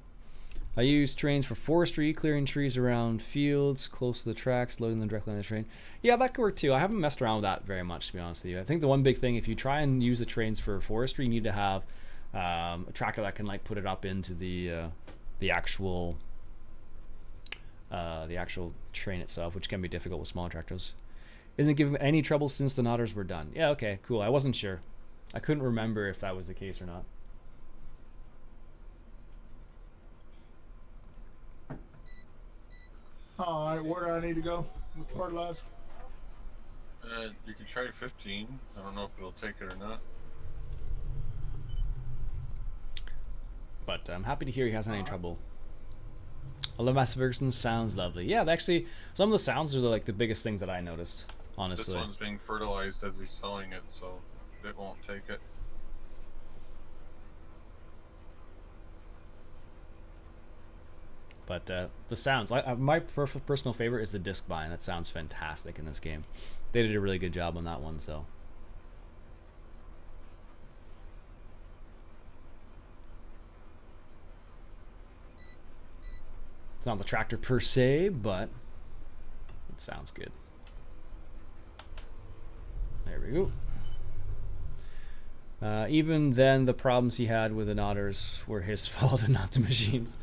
I use trains for forestry, clearing trees around fields, close to the tracks, loading them directly on the train. Yeah, that could work too. I haven't messed around with that very much, to be honest with you. I think the one big thing, if you try and use the trains for forestry, you need to have a tractor that can like put it up into the actual train itself, which can be difficult with small tractors. Isn't giving any trouble since the knotters were done. Yeah, okay, cool. I wasn't sure. I couldn't remember if that was the case or not. All right, where do I need to go with the fertilizer? You can try 15. I don't know if it'll take it or not. But I'm happy to hear he hasn't any trouble. I love Master Ferguson. Sounds lovely. Yeah, actually, some of the sounds are like the biggest things that I noticed, honestly. This one's being fertilized as he's sowing it, so it won't take it. But the sounds, my personal favorite is the disc bind. That sounds fantastic in this game. They did a really good job on that one, so. It's not the tractor per se, but it sounds good. There we go. Even then, the problems he had with the knotters were his fault and not the machines.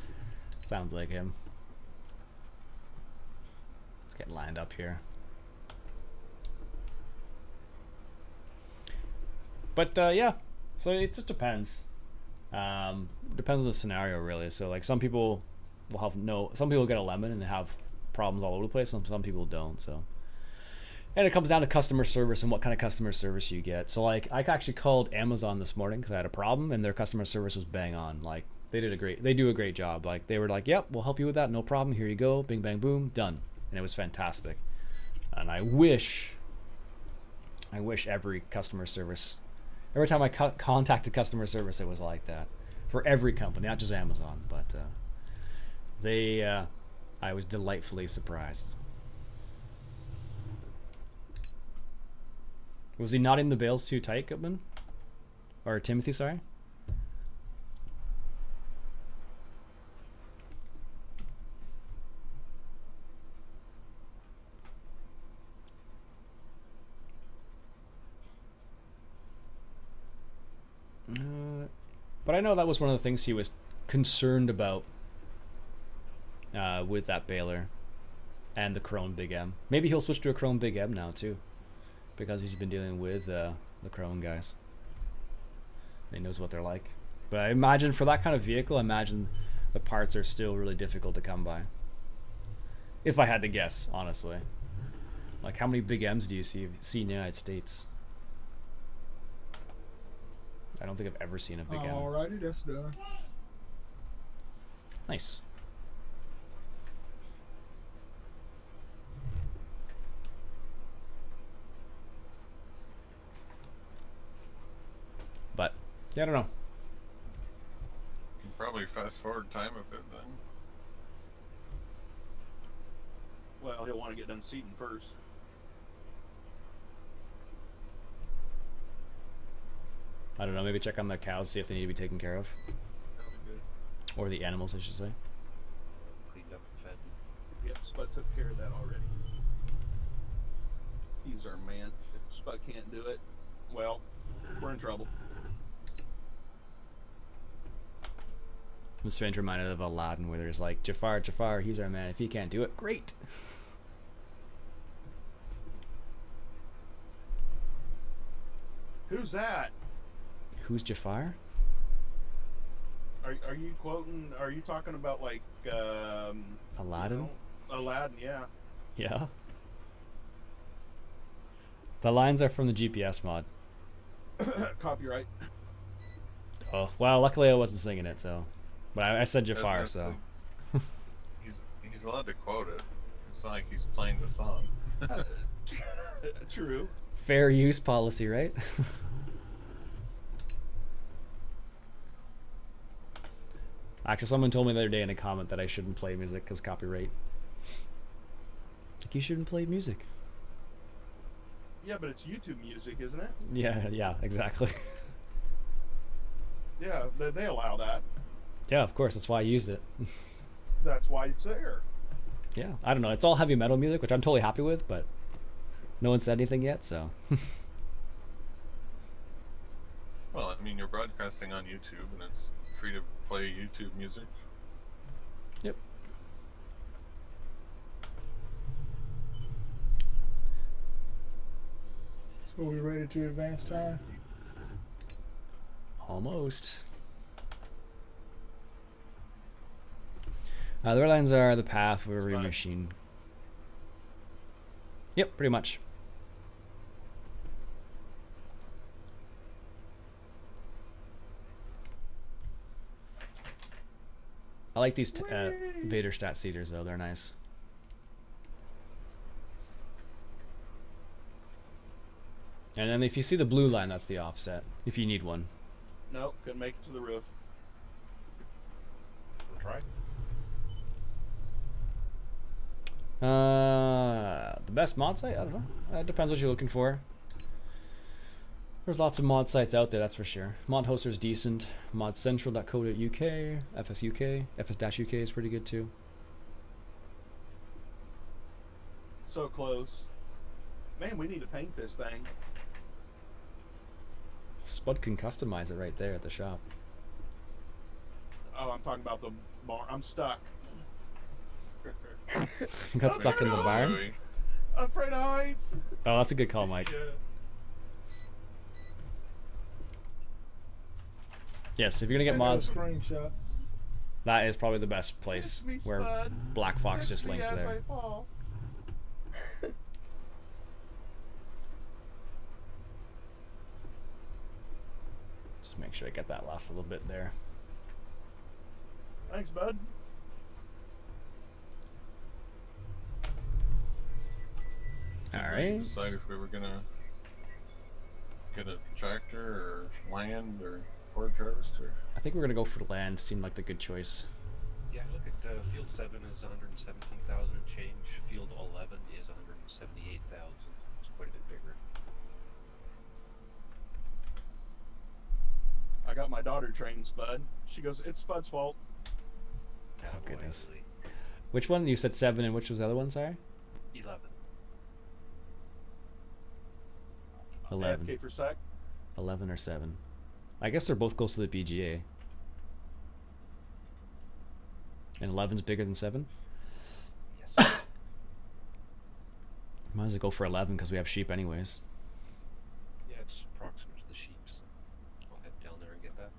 Sounds like him. Let's get lined up here. But yeah, so it just depends. Depends on the scenario, really. So like some people will have some people get a lemon and have problems all over the place, and some people don't. So, and it comes down to customer service and what kind of customer service you get. So like I actually called Amazon this morning because I had a problem, and their customer service was bang on. Like they do a great job. Like they were like, "Yep, we'll help you with that, no problem. Here you go, bing bang boom, done." And it was fantastic. And I wish every customer service, every time I contacted customer service, it was like that for every company, not just Amazon, but I was delightfully surprised. Was he knotting the bales too tight, Goodman? Or Timothy, sorry? But I know that was one of the things he was concerned about with that baler and the Chrome Big M. Maybe he'll switch to a Chrome Big M now too, because he's been dealing with the Chrome guys. He knows what they're like. But I imagine for that kind of vehicle, I imagine the parts are still really difficult to come by. If I had to guess, honestly. Like how many Big M's do you see in the United States? I don't think I've ever seen a Big M. Alrighty, that's done. Nice. But yeah, I don't know. You can probably fast forward time a bit then. Well, he'll want to get done seeding first. I don't know, maybe check on the cows, see if they need to be taken care of. That'll be good. Or the animals, I should say. Cleaned up and fed. Yep, Spud took care of that already. He's our man. If Spud can't do it, well, we're in trouble. I'm strange reminded of Aladdin where there's like, Jafar, he's our man. If he can't do it, great. Who's that? Who's Jafar? Are you quoting? Are you talking about like Aladdin? You know, Aladdin, yeah. Yeah. The lines are from the GPS mod. Copyright. Oh, well, luckily I wasn't singing it, so. But I said I was Jafar, gonna so. say, he's allowed to quote it. It's not like he's playing the song. True. Fair use policy, right? Actually, someone told me the other day in a comment that I shouldn't play music because copyright. Like, you shouldn't play music. Yeah, but it's YouTube music, isn't it? Yeah, exactly. Yeah, they allow that. Yeah, of course, that's why I used it. That's why it's there. Yeah, I don't know. It's all heavy metal music, which I'm totally happy with, but no one said anything yet, so. Well, I mean, you're broadcasting on YouTube, and it's free to play YouTube music. Yep. So we ready to advance time? Almost. The red lines are the path wherever your Right. machine. Yep, pretty much. I like these Vader stat seeders though, they're nice. And then if you see the blue line, that's the offset, if you need one. Nope, couldn't make it to the roof. Try. The best mod site? I don't know. It depends what you're looking for. There's lots of mod sites out there, that's for sure. Mod Hoster's decent. Modcentral.co.uk, FSUK, FS-UK is pretty good too. So close. Man, we need to paint this thing. Spud can customize it right there at the shop. Oh, I'm talking about the bar. I'm stuck. Got stuck in the barn? Really? I'm afraid of heights. Oh, that's a good call, Mike. Yeah. Yes, if you're gonna get I got a mods, screenshot. that is probably the best place Catch me, where Spud. Black Fox Catch just me linked as there. I fall. Just make sure I get that last little bit there. Thanks, bud. Alright. Decide if we were gonna get a tractor or land or forage harvester. I think we're gonna go for land, seemed like the good choice. Yeah, look at field 7 is 117,000 and change. Field 11 is 178,000. It's quite a bit bigger. I got my daughter trained, Spud. She goes, it's Spud's fault. Oh, goodness. Really. Which one? You said 7 and which was the other one, sorry? 11. 11. AFK for sec. 11 or 7. I guess they're both close to the BGA. And 11's bigger than 7? Yes. Might as well go for 11 because we have sheep anyways. Yeah, it's proximate to the sheep, so I'll head down there and get that.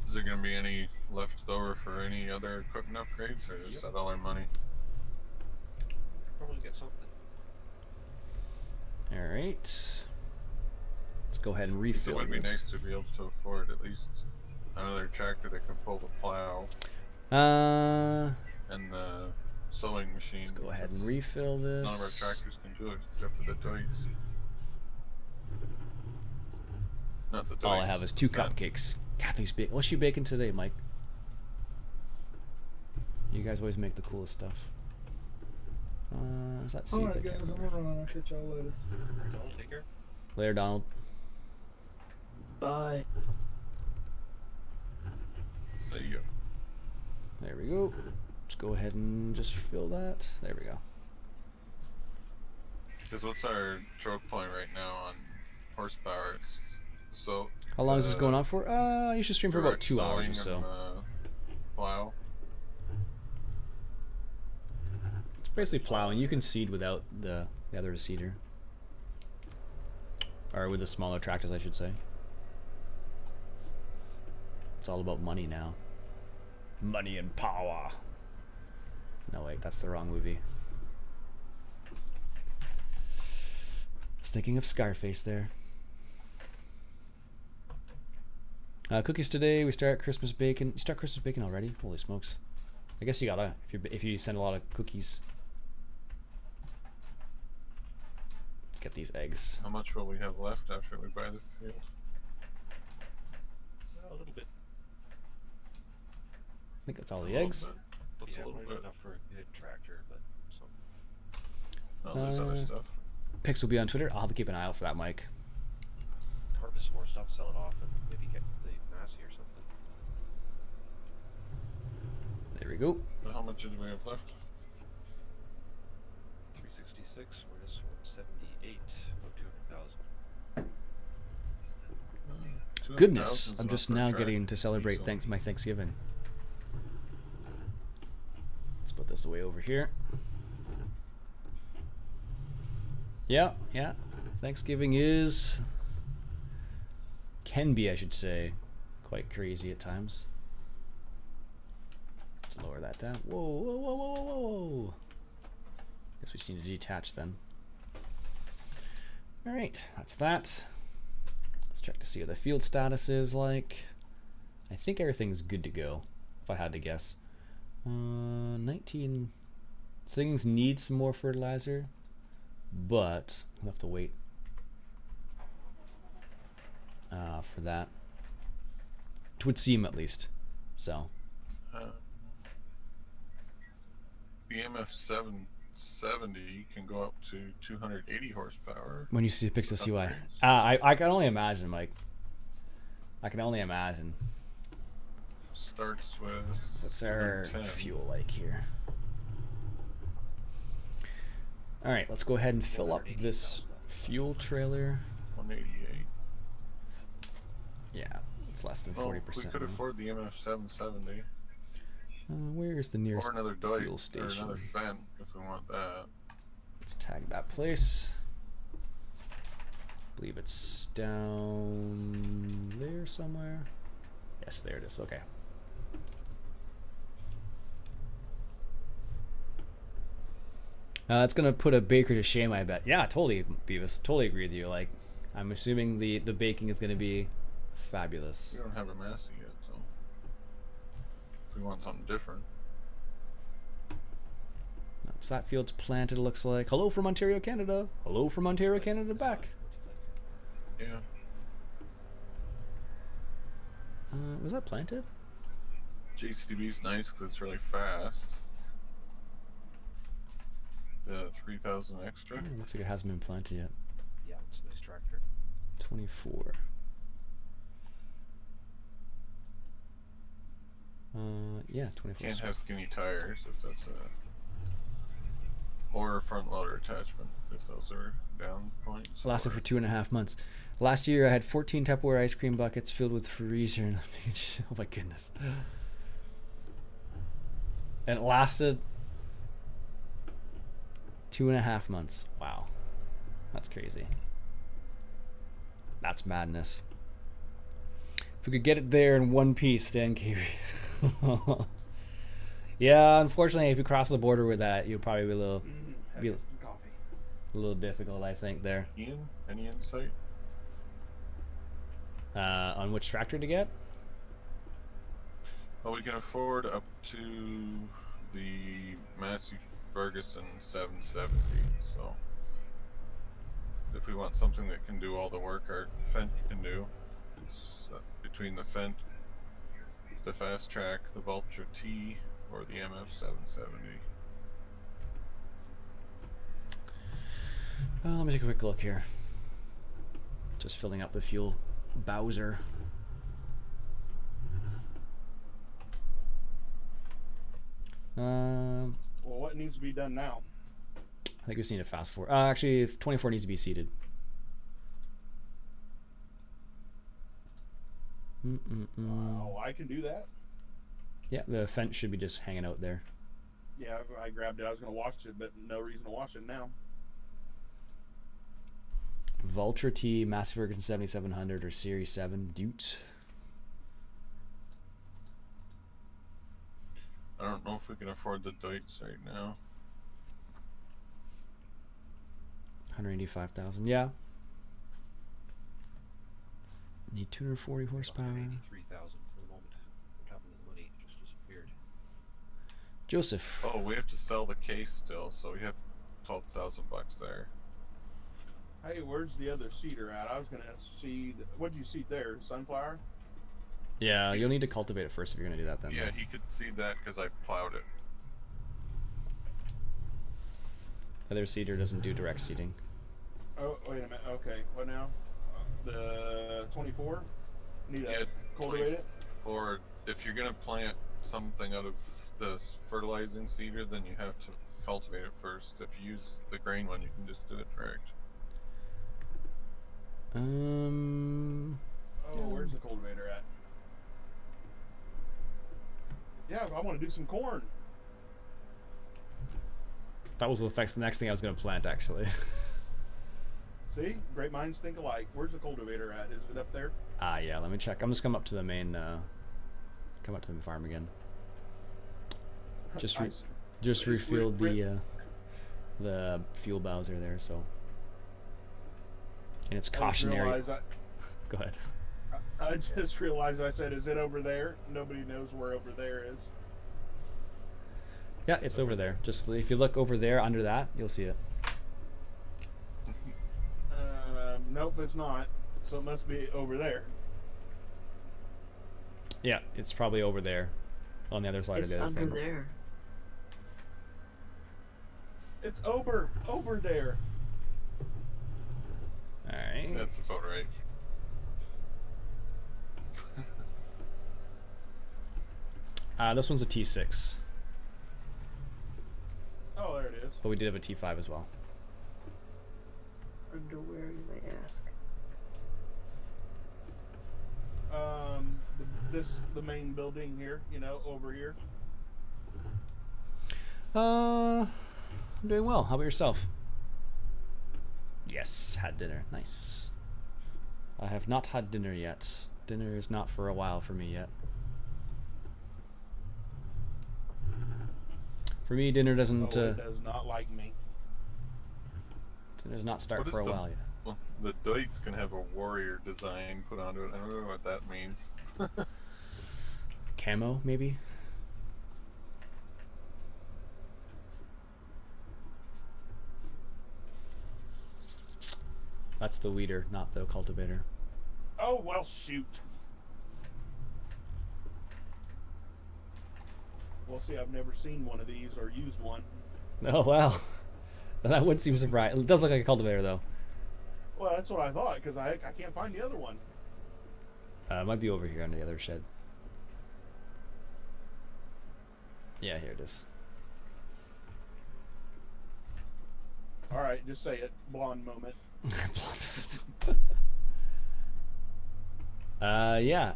Is there gonna be any left over for any other equipment upgrades, or is Yep. that all our money? Probably get something. Alright. Let's go ahead and So refill it would be this. nice to be able to afford at least another tractor that can pull the plow and the sewing machine. Let's go ahead and because refill this. none of our tractors can do it except for the Doigs. Not the Doigs. All I have is 2 Fat. cupcakes. Kathy's baking. What's she baking today, Mike? You guys always make the coolest stuff. Is that seeds? Alright I guys, can't I'm remember. gonna run. I'll catch y'all later. Don't take care. Later, Donald. Bye. So you go. There we go. Let's go ahead and just fill that. There we go. Because what's our choke point right now on horsepower? It's so. How long is this going on for? You should stream for about direct 2 hours sewing or so. and, plow. It's basically plowing. You can seed without the other seeder. Or with the smaller tractors, I should say. It's all about money now. Money and power. No, wait, that's the wrong movie. was thinking of Scarface there. Cookies today. We start Christmas bacon. You start Christmas bacon already? Holy smokes! I guess you gotta if you send a lot of cookies. Get these eggs. How much will we have left after we buy the field? A little bit. I think that's all A the little eggs. bit. That's Yeah, a little not bit. enough for a good tractor, but so. No, there's other stuff. Pics will be on Twitter. I'll have to keep an eye out for that, Mike. Harvest some more stuff, sell it off, and maybe get the Massey or something. There we go. But how much do we have left? 366, we're just 178, about 200,000. Goodness, 200,000's I'm just enough now for a getting to celebrate diesel. my Thanksgiving. Let's put this away over here. Yeah. Thanksgiving can be, I should say, quite crazy at times. Let's lower that down. Whoa. Guess we just need to detach then. All right, that's that. Let's check to see what the field status is like. I think everything's good to go, if I had to guess. 19 things need some more fertilizer, but I'll have to wait for that. It would seem, at least. So The MF 770 can go up to 280 horsepower. when you see pictures of CY, Upgrades. I can only imagine, Mike. I can only imagine. Starts with What's our 210. fuel like here? All right, let's go ahead and fill up this fuel trailer. 188. Yeah, it's less than Well, 40%. we could afford the MF 770 Where's the nearest or another Deutz fuel or station? another Fendt if we want that. Let's tag that place. I believe it's down there somewhere. Yes, there it is. Okay. It's gonna put a baker to shame, I bet. Yeah, totally, Beavis. Totally agree with you. Like, I'm assuming the baking is gonna be fabulous. We don't have a Massey yet, so if we want something different. That's that field's planted. It looks like. Hello from Ontario, Canada. Hello from Ontario, Canada. Back. Yeah. Was that planted? JCB's nice because it's really fast. The 3,000 extra. Looks like it hasn't been planted yet. Yeah, it's a nice tractor. 24. Yeah, 24. Can't have skinny tires if that's a, or a front loader attachment if those are down points. Lasted or- for 2.5 months. Last year I had 14 Tupperware ice cream buckets filled with freezer. Oh my goodness. And it lasted 2.5 months. Wow. That's crazy. That's madness. If we could get it there in one piece, Dan Carey. Yeah, unfortunately, if you cross the border with that, you'll probably be a little, be Have some coffee. a little difficult, I think, there. Ian, any insight? On which tractor to get? Well, we can afford up to the Massey Ferguson 770. So, if we want something that can do all the work our Fendt can do, it's between the Fendt, the Fast Track, the Vulture T, or the MF 770. Let me take a quick look here. Just filling up the fuel Bowser. Well, what needs to be done now? I think we just need a fast forward. Actually, 24 needs to be seated. Oh, I can do that. Yeah, the Fendt should be just hanging out there. Yeah, I grabbed it. I was going to wash it, but no reason to wash it now. Vulture T, Massey Ferguson 7700 or Series 7 Dute. I don't know if we can afford the Deutz right now. 185,000. Yeah. Need 240 horsepower. 183,000 for the moment. What happened to the money? It just disappeared. Joseph. Oh, we have to sell the case still, so we have 12,000 bucks there. Hey, where's the other seeder at? I was gonna seed. What did you seed there? Sunflower? Yeah, you'll need to cultivate it first if you're gonna do that then. Yeah, he could seed that because I plowed it. The other seeder doesn't do direct seeding. Oh, wait a minute. Okay, what now? The 24? Need Yeah, to cultivate it? For if you're gonna plant something out of the fertilizing seeder, then you have to cultivate it first. If you use the grain one, you can just do it direct. Oh, where's the cultivator at? Yeah, I want to do some corn. That was the next thing I was gonna plant actually. See? Great minds think alike. Where's the cultivator at? Is it up there? Yeah, let me check. I'm just come up to the main come up to the farm again. Just refilled the fuel bowser there, so. And it's cautionary. Go ahead. I just realized I said, is it over there? Nobody knows where over there is. Yeah, it's over there. Just if you look over there under that, you'll see it. Nope, it's not. So it must be over there. Yeah, it's probably over there, on the other side It's of the other under thing. there. It's over there. All right. That's about right. This one's a T6, Oh, there it is. but we did have a T5 as well. Underwear, you may ask. The main building here, over here. I'm doing well. How about yourself? Yes, had dinner. Nice. I have not had dinner yet. Dinner is not for a while for me yet. For me, dinner doesn't. It does not like me. Dinner does not start What for a is the- while yet. Well, the dikes can have a warrior design put onto it. I don't know what that means. Camo, maybe. That's the weeder, not the cultivator. Oh, well, shoot. Well, see, I've never seen one of these or used one. Oh wow, that would seem surprising. It does look like a cultivator though. Well, that's what I thought, because I can't find the other one. It might be over here under the other shed. Yeah, here it is. All right, just say it. Blonde moment. Yeah.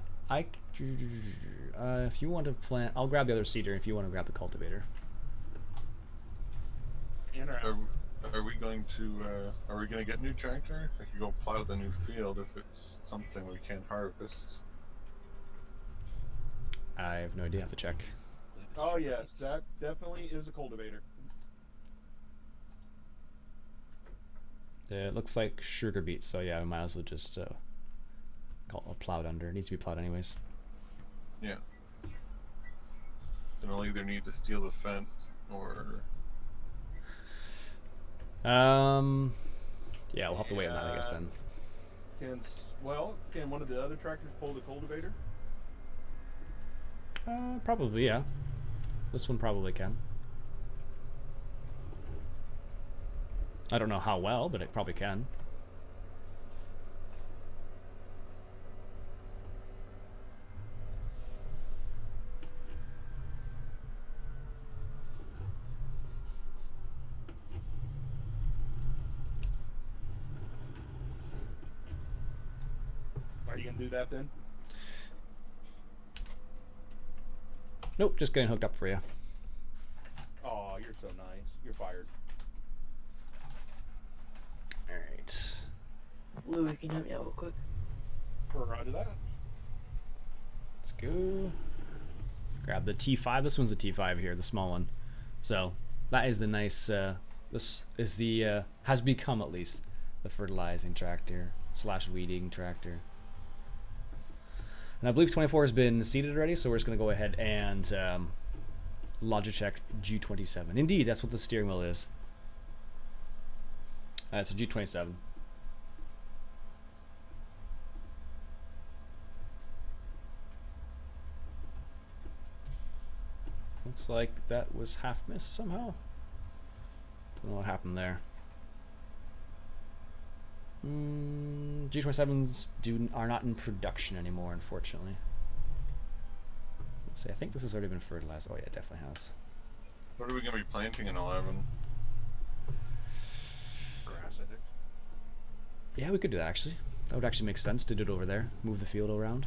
If you want to plant, I'll grab the other seeder if you want to grab the cultivator. In or out? Are we going to get a new tractor? I could go plow the new field if it's something we can't harvest. I have no idea. I have to check. Oh, yes, that definitely is a cultivator. It looks like sugar beets, so yeah, we might as well just call it plowed under. It needs to be plowed anyways. Yeah. Then I'll either need to steal the fence or... Yeah, we'll have to wait on that, I guess, then. Can one of the other tractors pull the cultivator? Probably, yeah. This one probably can. I don't know how well, but it probably can. Are you going to do that then? Nope, just getting hooked up for you. Oh, you're so nice. You're fired. Alright. Louis, can you help me out real quick? Roger that. Let's go. Grab the T5. This one's the T5 here, the small one. So that is the nice This is the has become at least the fertilizing tractor / weeding tractor. And I believe 24 has been seeded already, so we're just going to go ahead and Logitech G27. Indeed, that's what the steering wheel is. It's a G27. Looks like that was half missed somehow. Don't know what happened there. G27s are not in production anymore, unfortunately. Let's see, I think this has already been fertilized. Oh yeah, it definitely has. What are we going to be planting in 11? Grass, I think. Yeah, we could do that actually. That would actually make sense to do it over there. Move the field around.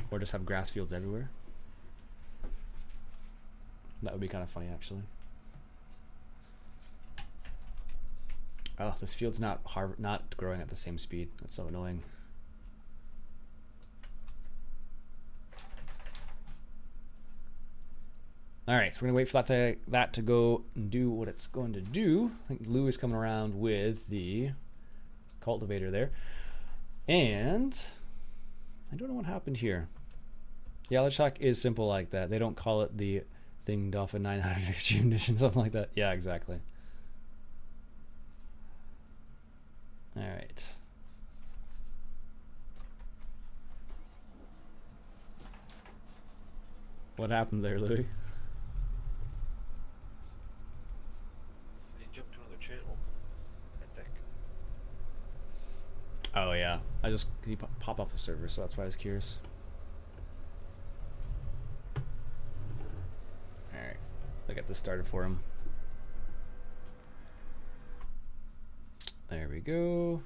Or just have grass fields everywhere. That would be kind of funny actually. Oh, this field's not growing at the same speed. That's so annoying. All right, so we're gonna wait for that to go and do what it's going to do. I think Lou is coming around with the cultivator there, and I don't know what happened here. Yeah, LeChuck is simple like that. They don't call it the Thing Dolphin 900 Extreme Edition, something like that. Yeah, exactly. All right. What happened there, Louis? They jumped to another channel, I think. Oh yeah, he pop off the server, so that's why I was curious. All right, I got this started for him. There we go.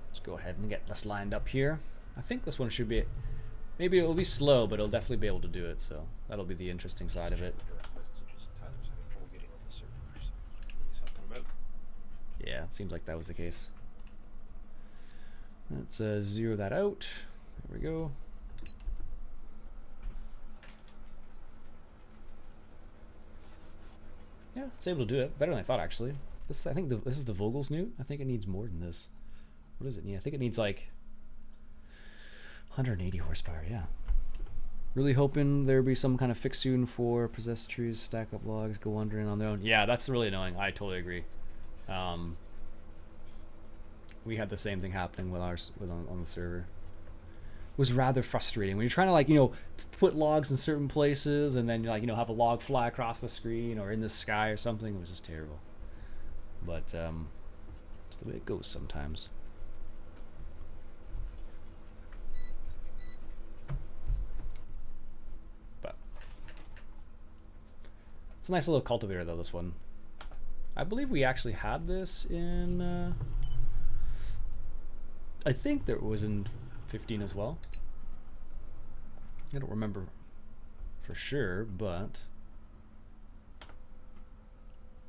Let's go ahead and get this lined up here. I think this one should be, maybe it'll be slow, but it'll definitely be able to do it, so that'll be the interesting side of it. Yeah, it seems like that was the case. Let's zero that out. There we go. Yeah, it's able to do it better than I thought actually. I think this is the Vogel's Newt. I think it needs more than this. What does it need? I think it needs like 180 horsepower. Yeah. Really hoping there'll be some kind of fix soon for possessed trees, stack up logs, go wandering on their own. Yeah, that's really annoying. I totally agree. We had the same thing happening with ours on the server. It was rather frustrating when you're trying to, like, you know, put logs in certain places and then, like, you know, have a log fly across the screen or in the sky or something. It was just terrible. But it's the way it goes sometimes. But it's a nice little cultivator though, this one. I believe we actually had this in I think there was in 15 as well. I don't remember for sure, but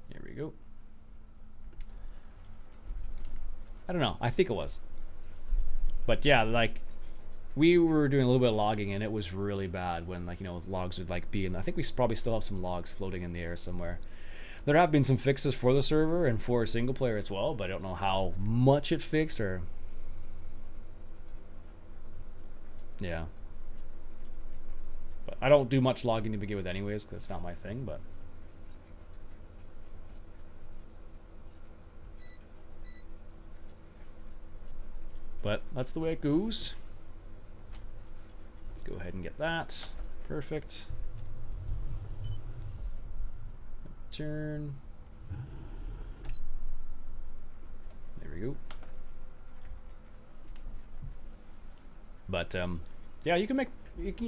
here we go. I don't know. I think it was. But yeah, like we were doing a little bit of logging and it was really bad when, like, you know, logs would like be in. I think we probably still have some logs floating in the air somewhere. There have been some fixes for the server and for single player as well, but I don't know how much it fixed or. Yeah. But I don't do much logging to begin with anyways, because it's not my thing, but. But that's the way it goes. Go ahead and get that. Perfect. Turn. There we go. But yeah, you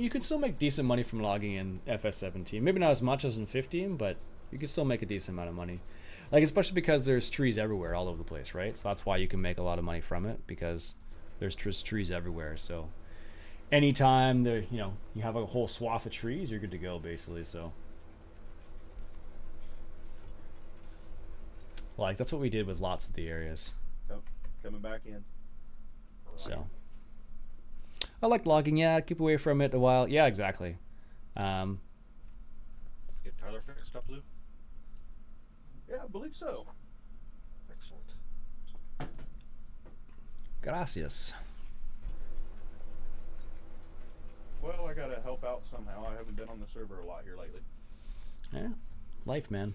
can still make decent money from logging in FS17. Maybe not as much as in 15, but you can still make a decent amount of money. Like, especially because there's trees everywhere, all over the place, right? So that's why you can make a lot of money from it, because there's just trees everywhere. So anytime there, you know, you have a whole swath of trees, you're good to go, basically. So like that's what we did with lots of the areas. Coming back in. So I like logging. Yeah, keep away from it a while. Yeah, exactly. Get Tyler fixed up, Lou? Yeah, I believe so. Excellent. Gracias. Well, I gotta help out somehow. I haven't been on the server a lot here lately. Yeah, life, man.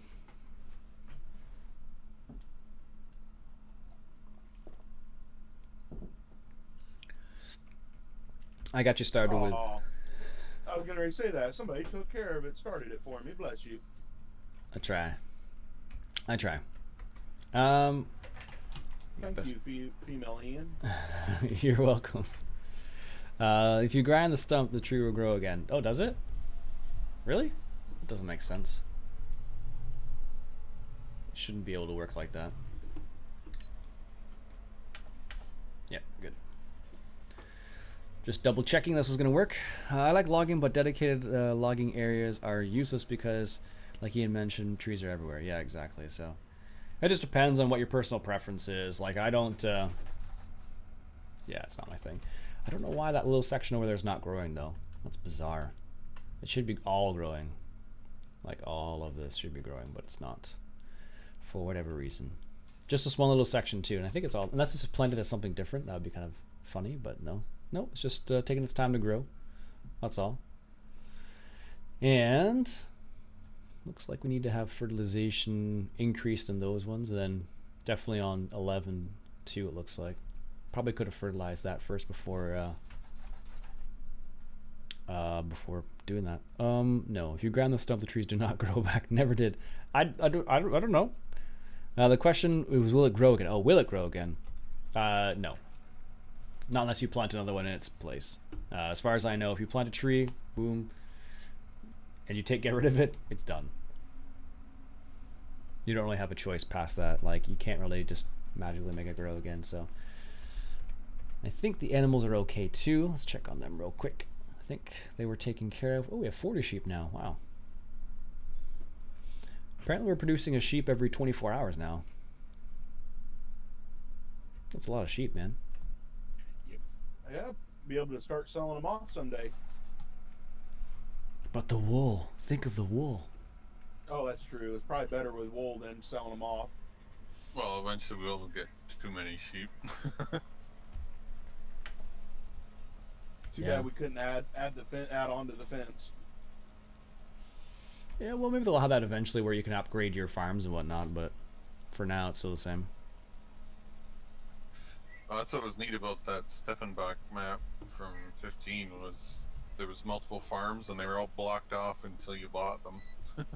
I got you started with. Aw. I was gonna say that. Somebody took care of it, started it for me. Bless you. I try. Thank you, female Ian. You're welcome. If you grind the stump, the tree will grow again. Oh, does it? Really? It doesn't make sense. It shouldn't be able to work like that. Yep, good. Just double checking this is going to work. I like logging, but dedicated logging areas are useless because, like Ian mentioned, trees are everywhere. Yeah, exactly. So it just depends on what your personal preference is. Like, I don't... yeah, it's not my thing. I don't know why that little section over there is not growing, though. That's bizarre. It should be all growing. Like, all of this should be growing, but it's not. For whatever reason. Just this one little section, too. And I think it's all... Unless it's planted as something different, that would be kind of funny, but no. No, it's just taking its time to grow. That's all. And looks like we need to have fertilization increased in those ones. And then definitely on 11 too, it looks like. Probably could have fertilized that first before doing that. No, if you ground the stump, the trees do not grow back. Never did. I don't know. The question was, will it grow again? Oh, will it grow again? No. Not unless you plant another one in its place. As far as I know, if you plant a tree, boom, and you get rid of it, it's done. You don't really have a choice past that. Like, you can't really just magically make it grow again. So I think the animals are okay too. Let's check on them real quick. I think they were taken care of. Oh, we have 40 sheep now. Wow. Apparently we're producing a sheep every 24 hours now. That's a lot of sheep, man. Yeah, be able to start selling them off someday. But the wool. Think of the wool. Oh, that's true. It's probably better with wool than selling them off. Well, eventually we'll get too many sheep. Too bad we couldn't add on to the fence. Yeah, well, maybe they'll have that eventually where you can upgrade your farms and whatnot, but for now it's still the same. Well, that's what was neat about that Steffenbach map from 15 was there was multiple farms and they were all blocked off until you bought them.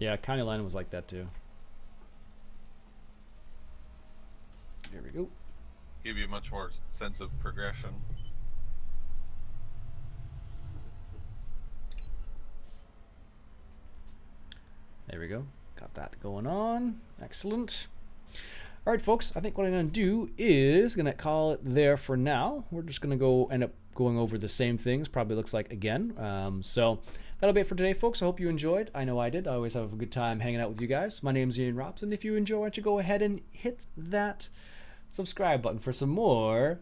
Yeah, County Line was like that too. Here we go. Give you a much more sense of progression. There we go. Got that going on. Excellent. All right, folks, I think what I'm going to do is going to call it there for now. We're just going to end up going over the same things, probably looks like again. So that'll be it for today, folks. I hope you enjoyed. I know I did. I always have a good time hanging out with you guys. My name's Iain Robson. If you enjoy, why don't you go ahead and hit that subscribe button for some more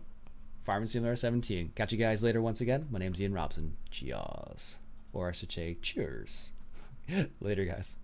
Farming Simulator 17. Catch you guys later once again. My name's Iain Robson. Cheers. Or I should say cheers. Later, guys.